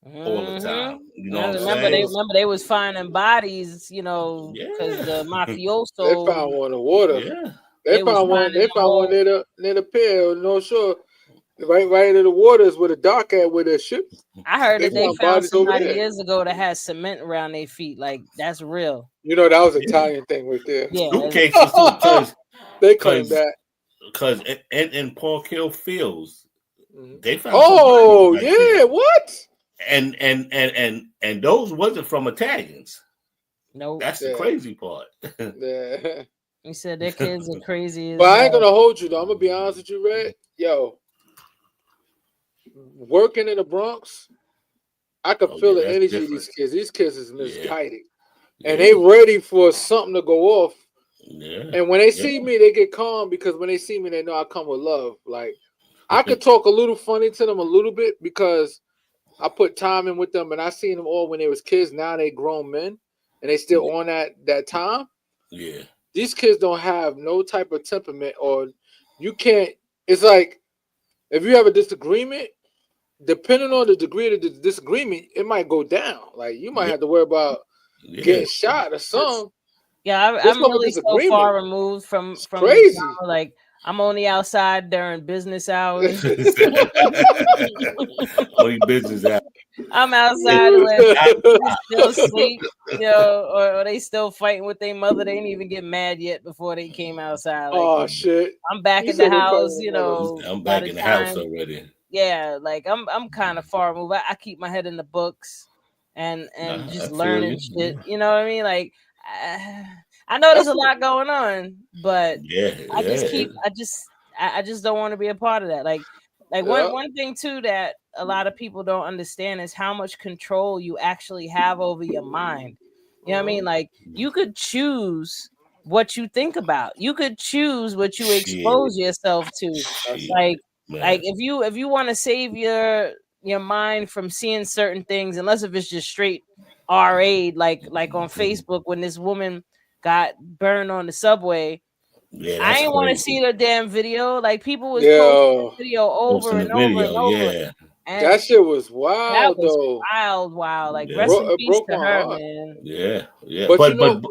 all the time. You know what I'm saying? Remember they was finding bodies, because the mafioso. They found one in the water. Yeah. They found one near the pier, no sure. Right into the waters where the dock at with the ship. I heard that they found somebody years ago that had cement around their feet. Like that's real. That was an Italian thing right there. Yeah. They claim that. Because in Park Hill Fields, they found. Oh yeah, what? And those wasn't from Italians. No, that's the crazy part. Yeah. You said their kids are crazy. But I ain't gonna hold you though. I'm gonna be honest with you, Red. Yo, working in the Bronx, I could feel the energy of these kids. These kids is misguided, and they ready for something to go off. Yeah. And when they see me, they get calm because when they see me, they know I come with love. Like I could talk a little funny to them a little bit because I put time in with them, and I seen them all when they was kids. Now they grown men, and they still on that time. Yeah, these kids don't have no type of temperament, or you can't. It's like if you have a disagreement, depending on the degree of the disagreement, it might go down. Like you might have to worry about getting shot or something. Yeah, I'm really so far removed from crazy. Like I'm only outside during business hours. Only business hours. I'm outside when they still asleep, or they still fighting with their mother. They didn't even get mad yet before they came outside. Like, oh shit! I'm back You in the said they house, I'm by back the in the house time, already. yeah, like I'm kind of far moved. I keep my head in the books and I just feel learning you. shit. Yeah. You know what I mean? Like, I know there's That's a lot going on, but Yeah, I just don't want to be a part of that. Like yeah. one thing too that a lot of people don't understand is how much control you actually have over your mind. You know what I mean? Like, you could choose what you think about. You could choose what you shit, expose yourself to. shit, Like man. if you want to save your mind from seeing certain things, unless if it's just straight RA, like on Facebook when this woman got burned on the subway. Yeah, I that's ain't want to see crazy. the damn video. Like, people was posting Yo, the video over Posting the and over and video, over, yeah, and that shit was that wild was though. wild, wow. Like, yeah, rest in It peace broke to my her, heart. man. yeah, yeah. But you But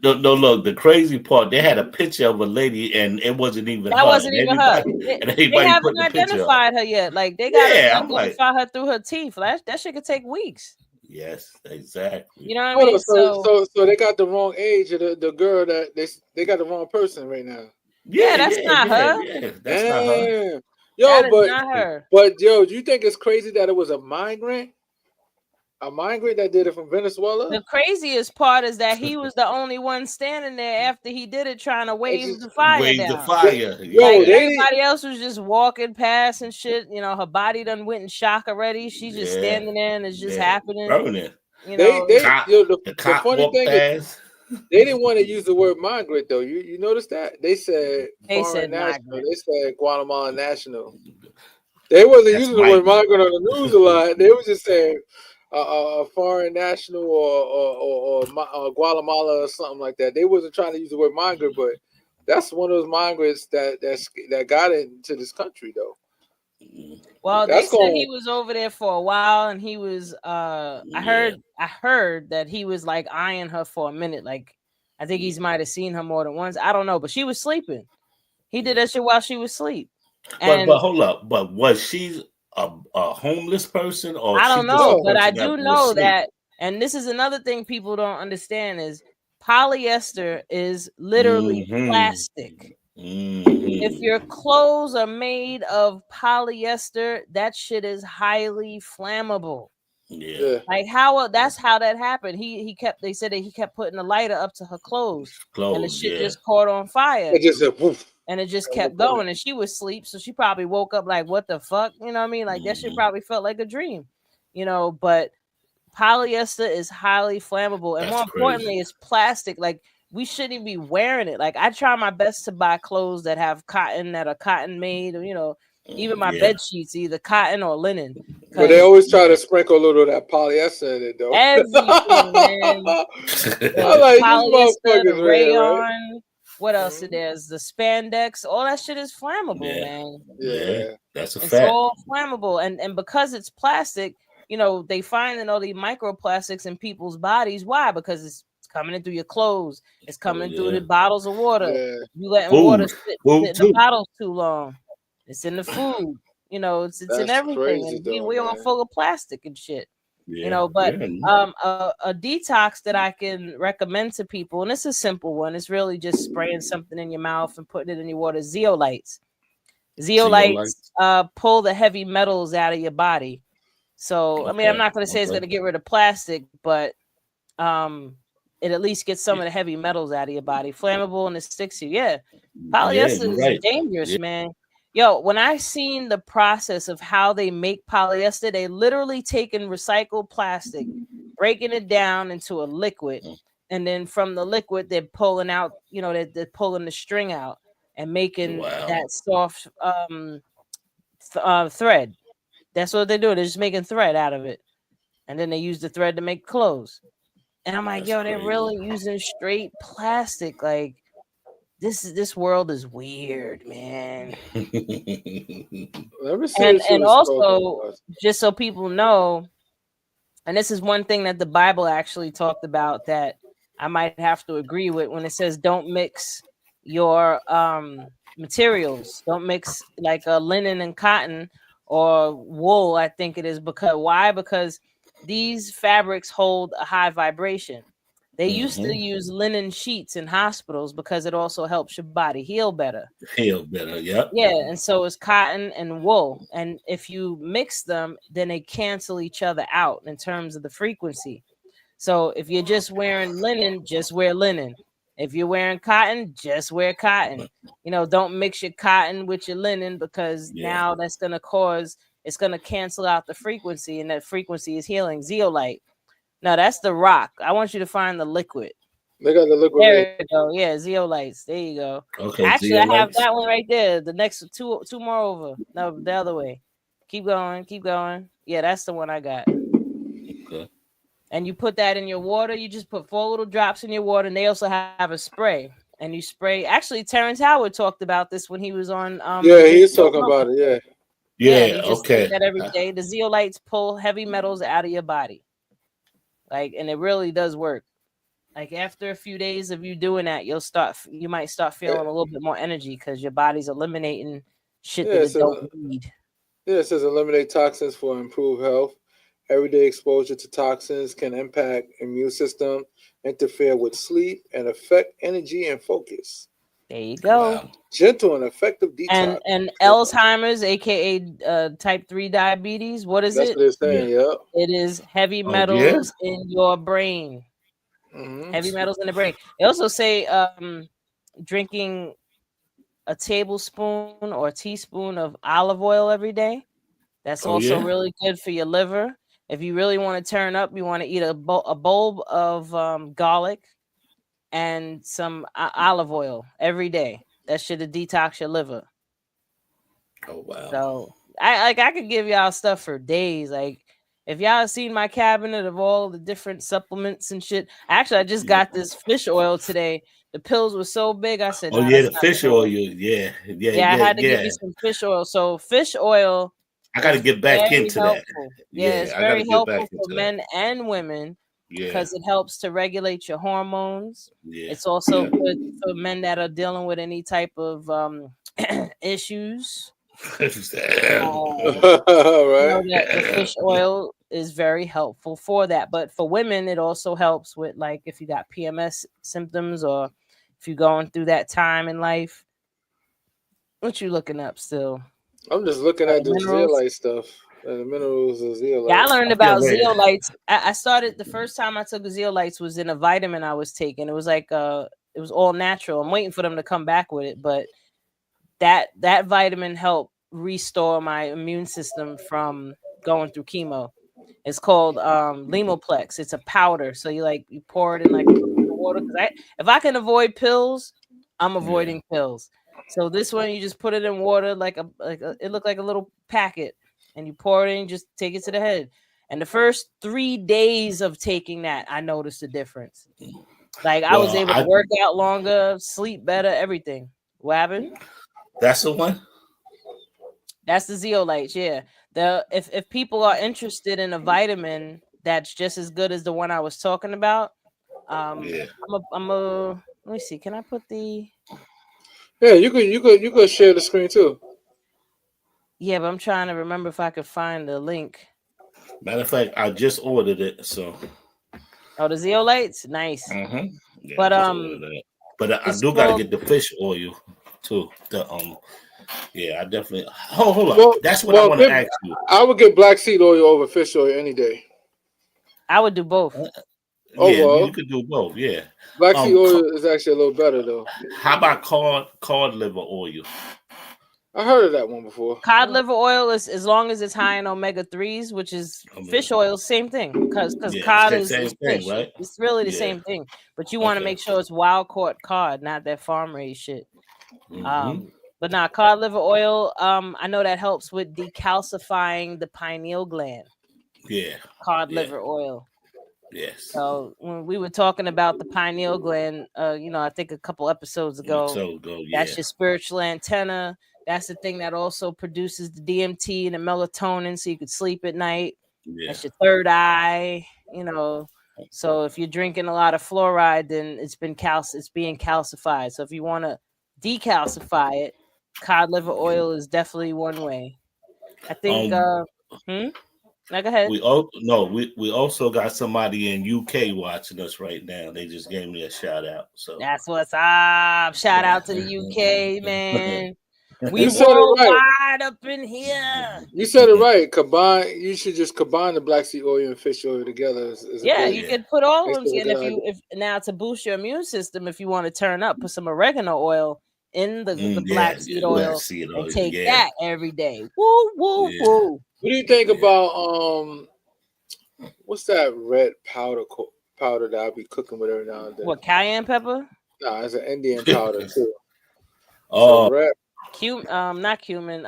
know, no, look, the crazy part, they had a picture of a lady, and it wasn't even That her, wasn't even her. and They everybody haven't put the picture up. identified her yet. Like, they gotta Yeah, I'm like, identify her through her teeth. That shit could take weeks. yes, exactly. You know what I hold mean? on. So So they got the wrong age of the girl that they got the wrong person right now. yeah, Yeah, that's yeah, not yeah, her. yeah. That's not her. Damn. That Yo, is not her. but yo, do you think it's crazy that it was a migrant? A migrant that did it from Venezuela? The craziest part is that he was the only one standing there after he did it, trying to It's wave just the fire Wave the down. fire. Like, yo, Yeah, they didn't. everybody else was just walking past and shit. Her body done went in shock already. She's just yeah, standing there and it's just yeah. happening. Burning. They The the cop funny walked thing is past. they didn't want to use the word migrant though. You noticed that? They said They foreign said national. migrant. They said Guatemalan national. They wasn't That's using the word migrant. migrant on the news a lot. They was just saying a foreign national or Guatemala or something like that. They wasn't trying to use the word migrant, but that's one of those migrants that got into this country though. Well, they That's said going. he was over there for a while, and he was Yeah. I heard that he was like eyeing her for a minute. Like, I think he's might have seen her more than once. I don't know, but she was sleeping. He did that shit while she was asleep. But And hold up. But was she a homeless person, or I she don't just a know, No, but I person do that was know asleep? that, and this is another thing people don't understand, is polyester is literally Mm-hmm. plastic. If Mm-hmm. your clothes are made of polyester, that shit is highly flammable. Yeah. yeah, Like, that's how that happened. They said that he kept putting the lighter up to her clothes, and the Clothes. shit Yeah. just caught on fire, it just said woof. and it just And kept going. And she was asleep, so she probably woke up like, what the fuck? You know what I mean? Like, that shit Mm-hmm. probably felt like a dream. But polyester is highly flammable, and That's more crazy. importantly, it's plastic. Like, we shouldn't be wearing it. Like, I try my best to buy clothes that have cotton, that are cotton made, or, even my Yeah. bed sheets, either cotton or linen, But they because always try Yeah. to sprinkle a little of that polyester in it though. everything, man. I The like these polyester, the motherfuckers, man, right? rayon, what else? Mhm. There's the spandex. All that shit is flammable, Yeah. man. Yeah. Yeah, That's a It's fact. all flammable, and because it's plastic, they find all the microplastics in people's bodies. Why? Because it's coming in through your clothes. It's coming through Yeah. the bottles of water. yeah. You letting water Food. sit Food in the too. bottles too long. It's in the food. It's in That's everything, crazy and we though, we all man. full of plastic and shit. Yeah. But Yeah. a detox that I can recommend to people, and it's a simple one. It's really just spraying something in your mouth and putting it in your water. Zeolites. Zeolites Zeolite. pull the heavy metals out of your body. So, I mean, I'm Okay. not going to say it's going Okay. to get rid of plastic, but it at least gets some Yeah. of the heavy metals out of your body. Flammable, and it sticks you. Yeah. Yeah. Polyester You're is right. dangerous, Yeah. man. Yo, when I seen the process of how they make polyester, they literally taking recycled plastic, breaking it down into a liquid, and then from the liquid they're pulling out, they're pulling the string out and making Wow. that soft thread. That's what they're doing. They're just making thread out of it, and then they use the thread to make clothes. And I'm like, That's yo, they're crazy. really using straight plastic. Like, this world is weird, man. Let me see And what you was talking also, about. just so people know, and this is one thing that the Bible actually talked about that I might have to agree with, when it says don't mix your materials. Don't mix like a linen and cotton or wool. I think it is because why? Because these fabrics hold a high vibration. They used to use linen sheets in hospitals because it also helps your body heal better. Heal better. Yep. Yeah, and so is cotton and wool. And if you mix them, then they cancel each other out in terms of the frequency. So if you're just wearing linen, just wear linen. If you're wearing cotton, just wear cotton. Don't mix your cotton with your linen because Yeah. now that's going to cause it's going to cancel out the frequency, and that frequency is healing. Zeolite. No, that's the rock. I want you to find the liquid. They got the liquid There red. you go. Yeah, zeolites. There you go. Okay. Actually, I have Zeolites. that one right there. The next two more over. No, the other way. Keep going. Keep going. Yeah, that's the one I got. Okay. And you put that in your water. You just put 4 little drops in your water, and they also have a spray. And you spray. Actually, Terrence Howard talked about this when he was on Yeah, the Big he's Short talking Number. about it. Yeah. Yeah, and Yeah. you just take Okay. that every day. The zeolites pull heavy metals out of your body, and it really does work. Like after a few days of you doing that, you might start feeling a little bit more energy because your body's eliminating shit Yeah, that it it says, don't need. yeah, it says eliminate toxins for improved health. Everyday exposure to toxins can impact immune system, interfere with sleep, and affect energy and focus. There you go. Wow. Gentle and effective And detox. and Alzheimer's, aka type 3 diabetes, what is That's it? what they're Yeah. saying. Yeah. It is heavy Oh yeah. metals in your brain. Hmm. Heavy metals in the brain. They also say drinking a tablespoon or teaspoon of olive oil every day. That's Oh also yeah. really good for your liver. If you really want to turn up, you want to eat a bulb of garlic and some olive oil every day. That should detox your liver. Oh wow. So I could give y'all stuff for days. Like if y'all seen my cabinet of all the different supplements and shit. Actually, I just Yeah. got this fish oil today. The pills were so big, I said, Oh nah, yeah. that's The not fish gonna oil. work. Yeah. Yeah. Yeah, I Yeah. had to get Yeah. me some fish oil. So fish oil I got to is get back very into that. helpful. Yeah, Yeah. it's I got to very get back helpful for into that. men and women Yeah. because it helps to regulate your hormones. Yeah. It's also Yeah. good for men that are dealing with any type of issues. Right. That the fish oil is very helpful for that. But for women, it also helps with like if you got PMS symptoms or if you're going through that time in life. What you looking up still? I'm just looking at the Minerals. zeolite stuff. The minerals of Yeah, I zeolite. learned I'm getting about ready. zeolites. I started the first time I took the zeolites was in a vitamin I was taking. It was like it was all natural. I'm waiting for them to come back with it, but that vitamin helped restore my immune system from going through chemo. It's called Limoplex. It's a powder, so you pour it in like a little bit of water. Because if I can avoid pills, I'm Yeah. avoiding pills. So this one, you just put it in water it looked like a little packet, and you pour it in, just take it to the head. And the first 3 days of taking that, I noticed a difference. Like I was Well, able to work out longer, sleep better, everything. What happened? that's the one. That's the zeolites, yeah. The if people are interested in a vitamin that's just as good as the one I was talking about, Yeah. I'm a let me see. Can I put the Yeah, you could share the screen too. yeah, but I'm trying to remember if I could find the link. Matter of fact, I just ordered it. So. Oh, the zeolites? Nice. Yeah, I But just ordered that. But I it's do got to called get the fish oil too. Yeah, I definitely. Hold up. Well, That's what I well, want to ask you. I would get black seed oil over fish oil any day. I would do both. Oh Yeah, you well, could do both. Yeah. black seed Um, oil is actually a little better though. how about cod liver oil? I heard of that one before. Cod liver oil is as long as it's high in omega 3s, which is I mean, fish oil, same thing. Because yeah, cod same is thing, fish. right? It's really the Yeah. same thing. But you want to Okay. make sure it's wild caught cod, not that farm raised shit. Mm-hmm. But now cod liver oil, I know that helps with decalcifying the pineal gland. Yeah. Cod Yeah. liver oil. Yes. So when we were talking about the pineal gland, I think a couple episodes ago, So go. that's Yeah. your spiritual antenna. That's the thing that also produces the DMT and the melatonin, so you could sleep at night. Yeah. That's your third eye. So if you're drinking a lot of fluoride, then it's being calcified. So if you want to decalcify it. Cod liver oil is definitely one way. I think. Now go ahead. We also got somebody in UK watching us right now. They just gave me a shout out. So That's what's up. Shout out to the UK, man. We You said it right. worldwide up in here. You said it right. Combine. You should just combine the black seed oil and fish oil together. You could put all of them together. If now to boost your immune system, if you want to turn up, put some oregano oil in the black seed oil and take that every day. Woo, woo, woo. What do you think about what's that red powder that I'll be cooking with every now and then? What, cayenne pepper? Nah, it's an Indian powder too. Oh, not cumin.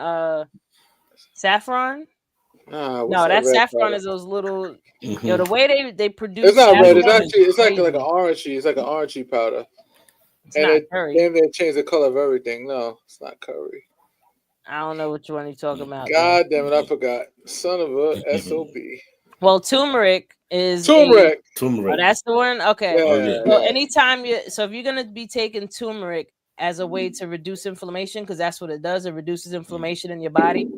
Saffron. No, that saffron powder is those little. The way they produce. It's not red. It's like an orangey. It's like an orangey powder. It's not curry. Then they change the color of everything. No, it's not curry. I don't know which one you're talking about. God damn it, I forgot. Son of a SOB. Well, turmeric is turmeric. Oh, that's the one. Okay. Yeah, so anytime if you're gonna be taking turmeric as a way to reduce inflammation, because that's what it does, it reduces inflammation in your body.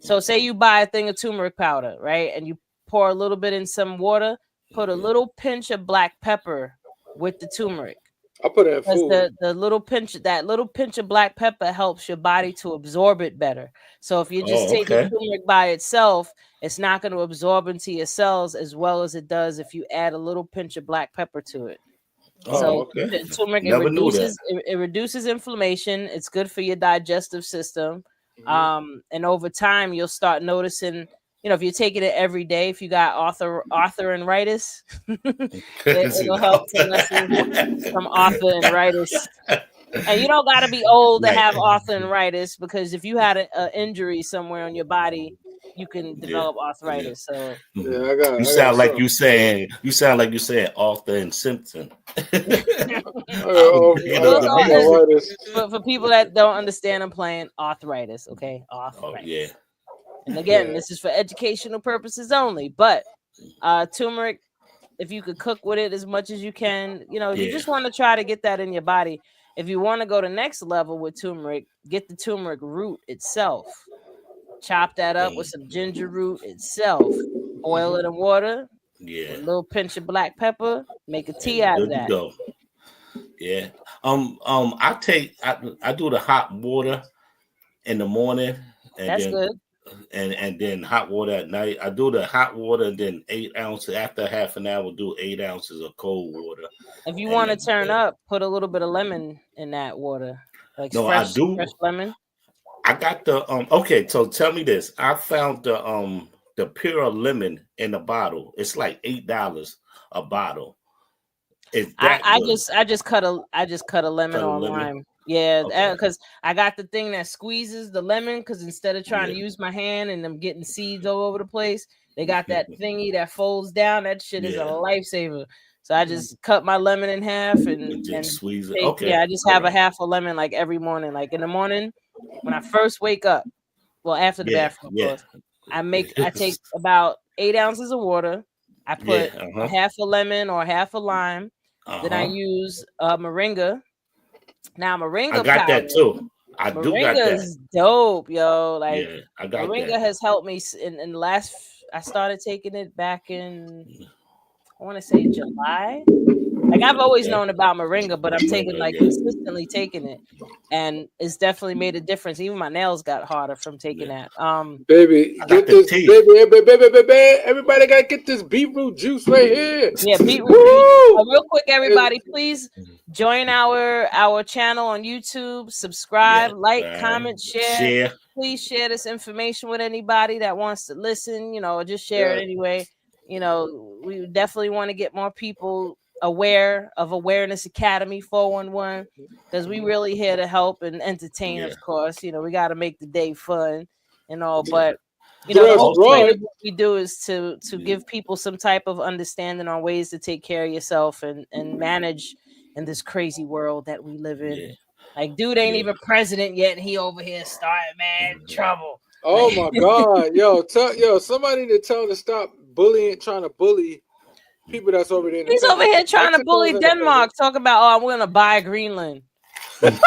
So say you buy a thing of turmeric powder, right, and you pour a little bit in some water, put a little pinch of black pepper with the turmeric. I put it in food. The little pinch of black pepper helps your body to absorb it better. So if you just take the turmeric by itself, it's not going to absorb into your cells as well as it does if you add a little pinch of black pepper to it. Turmeric it reduces inflammation. It's good for your digestive system. And over time you'll start noticing, if you're taking it every day, if you got arthritis, it'll help to lessen some arthritis. And you don't got to be old to have arthritis, because if you had an injury somewhere on your body, you can develop arthritis. So you sound like you saying Arthur and Simpson. For people that don't understand, I'm playing arthritis. Okay, arthritis. Oh, yeah. And again, this is for educational purposes only. But turmeric, if you could cook with it as much as you can, you just want to try to get that in your body. If you want to go to next level with turmeric, get the turmeric root itself. Chop that up with some ginger root itself. Boil it in water. Yeah. A little pinch of black pepper. Make a tea out of that. Go. Yeah. I do the hot water in the morning. And that's good. And then hot water at night. I do the hot water and then 8 ounces. After half an hour, do 8 ounces of cold water. If you want to turn up, put a little bit of lemon in that water. Like fresh lemon. I got the okay, so tell me this. I found the pure lemon in the bottle. It's like $8 a bottle. Is that I just cut a lemon on lime. Yeah, because I got the thing that squeezes the lemon, because instead of trying to use my hand and I'm getting seeds all over the place, they got that thingy that folds down. That shit is a lifesaver. So I just cut my lemon in half and squeeze it. I just have a half a lemon like every morning. Like in the morning when I first wake up, well, after the bathroom, of course, I take about 8 ounces of water. I put a half a lemon or half a lime. Then I use moringa. Now moringa I got powder, that too. Moringa is dope, yo. Like I got moringa has helped me in the last. I started taking it back in, I want to say July. Like I've always known about moringa, but I'm consistently taking it, and it's definitely made a difference. Even my nails got harder from taking that. Baby, get this, baby, everybody gotta get this beetroot juice right here. Yeah, beetroot. Real quick, everybody, please join our channel on YouTube. Subscribe, comment, share. Please share this information with anybody that wants to listen. Just share it anyway. We definitely want to get more people aware of Awareness Academy 411, because we really here to help and entertain. Of course, we got to make the day fun and all, but the whole point of what we do is to give people some type of understanding on ways to take care of yourself and manage in this crazy world that we live in. Like, dude ain't even president yet, and he over here starting mad trouble. Oh my God, yo, somebody to tell him to stop trying to bully people that's over there. He's over here trying to bully Denmark. Talk about, I'm going to buy Greenland. And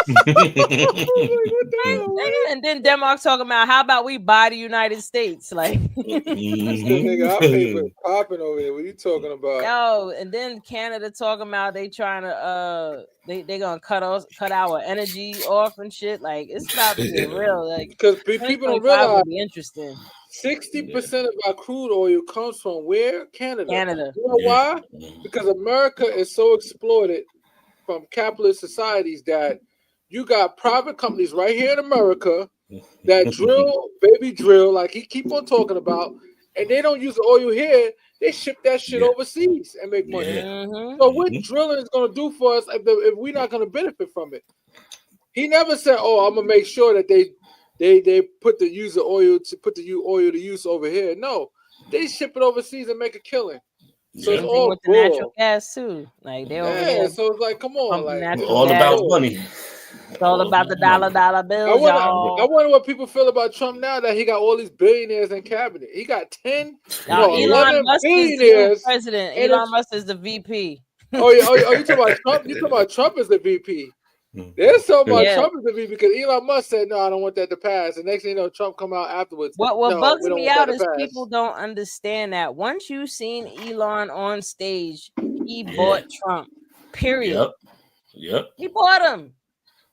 then Denmark talking about how about we buy the United States? Like, nigga, our paper is popping over there. What are you talking about? Yo, and then Canada talking about they trying to they gonna cut our energy off and shit. Like, it's about to get real. Like, because people don't 2025 realize will be interesting. 60% of our crude oil comes from where? Canada. You know why? Because America is so exploited from capitalist societies that you got private companies right here in America that drill, like he keep on talking about, and they don't use the oil here. They ship that shit overseas and make money. So what drilling is going to do for us if we're not going to benefit from it? He never said, "Oh, I'm gonna make sure that they put the oil to use over here." No, they ship it overseas and make a killing. So it's all with the natural gas too. Like they over there. So it's like, come on, like all about money. It's all about the dollar bills. I wonder what people feel about Trump now that he got all these billionaires in cabinet. He got 10, Elon Musk billionaires. Is the president. Elon Musk is the VP. Oh, you talking about Trump? You talking about Trump as the VP? There's so much Trump is the VP because Elon Musk said, "No, I don't want that to pass." And next thing you know, Trump come out afterwards. What bugs me out is people don't understand that once you seen Elon on stage, he bought Trump. Period. Yep. He bought him.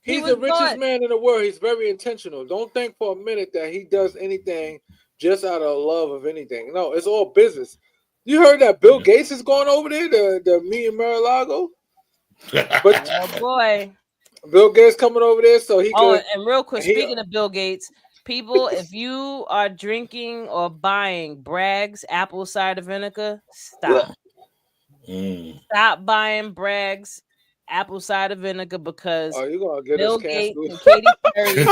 He's the richest man in the world. He's very intentional. Don't think for a minute that he does anything just out of love of anything. No, it's all business. You heard that Bill Gates is going over there to meet in Mar-a-Lago? But oh boy. Bill Gates coming over there, so he. And real quick, speaking of Bill Gates, people, if you are drinking or buying Bragg's apple cider vinegar, stop. Stop buying Bragg's apple cider vinegar because Bill Gates and Katy Perry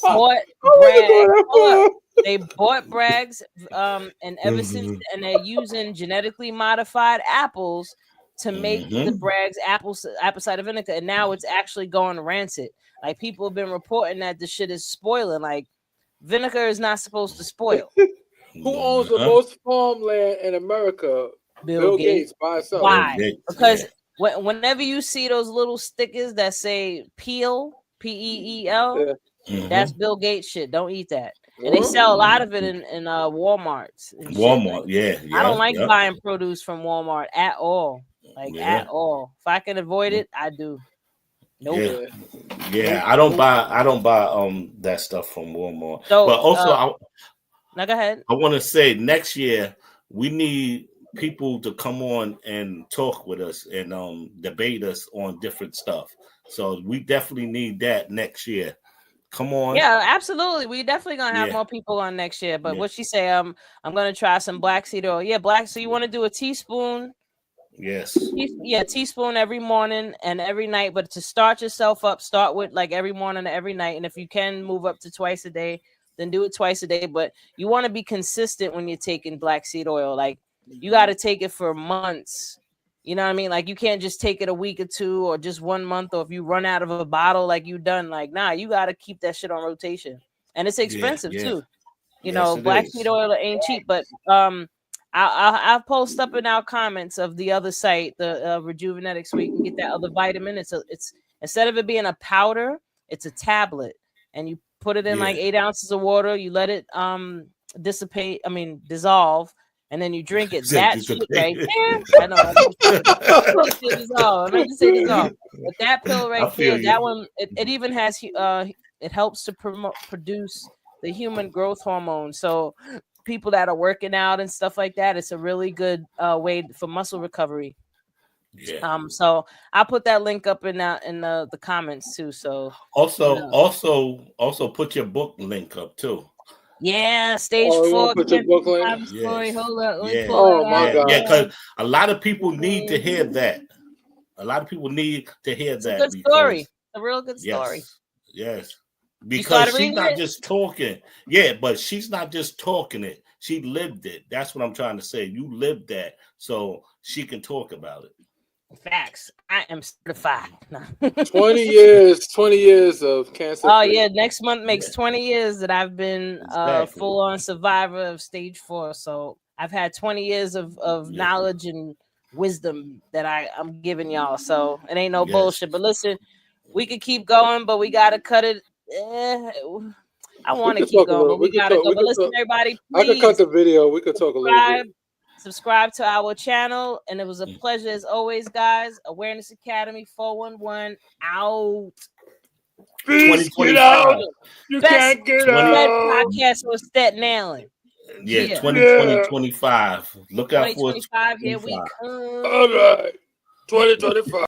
bought Bragg's. They bought Bragg's, and ever since, and they're using genetically modified apples to make the Bragg's apple cider vinegar, and now it's actually going rancid. Like, people have been reporting that the shit is spoiling. Like, vinegar is not supposed to spoil. Who owns the most farmland in America? Bill Gates by himself. Why? Because whenever you see those little stickers that say peel, PEEL, that's Bill Gates shit. Don't eat that. And they sell a lot of it in Walmarts. Walmart, I don't like buying produce from Walmart at all. At all. If I can avoid it, I do. Nope. Yeah. I don't buy that stuff from Walmart. So, but also now go ahead. I want to say next year we need people to come on and talk with us and debate us on different stuff. So we definitely need that next year. Come on. Yeah, absolutely. We definitely gonna have more people on next year. But what she say? I'm gonna try some black seed oil. Yeah, black. So you want to do a teaspoon? Yes. Teaspoon every morning and every night. But to start yourself up, start with like every morning and every night. And if you can move up to twice a day, then do it twice a day. But you want to be consistent when you're taking black seed oil. Like, you got to take it for months. You know what I mean? Like, you can't just take it a week or two or just 1 month, or if you run out of a bottle like you done, like, nah, you got to keep that shit on rotation. And it's expensive too. You know, black seed oil ain't cheap, but I'll post up in our comments of the other site, the Rejuvenetics, where you can get that other vitamin. It's instead of it being a powder, it's a tablet, and you put it in like 8 ounces of water. You let it dissolve. And then you drink it. That shit right there. I know. I meant to say dissolve. But that pill right there, that one, it even has it helps to produce the human growth hormone. So people that are working out and stuff like that, it's a really good way for muscle recovery. Yeah. So I'll put that link up in the comments too. So also put your book link up too. Yeah, stage 4. Put your book link. Hold up. Oh my God. Yeah, because a lot of people need to hear that. It's a good story. A real good story. Yes. Because she's not just talking. Yeah, but she's not just talking it. She lived it. That's what I'm trying to say. You lived that, so she can talk about it. Facts. I am certified. 20 years of cancer. Oh yeah, next month makes 20 years that I've been full on survivor of stage 4. So I've had 20 years of knowledge and wisdom that I'm giving y'all. So it ain't no bullshit. But listen, We could keep going, but we gotta cut it. I want to keep going, but we gotta go. But listen, everybody, please. I could cut the video. We could talk a little bit. Subscribe to our channel, and it was a pleasure as always, guys. Awareness Academy 411 out. Peace, get out. You can't get out. Podcast on Staten Island. Yeah, 2020, 25. Look out for 2025. Here we come. All right, 2025.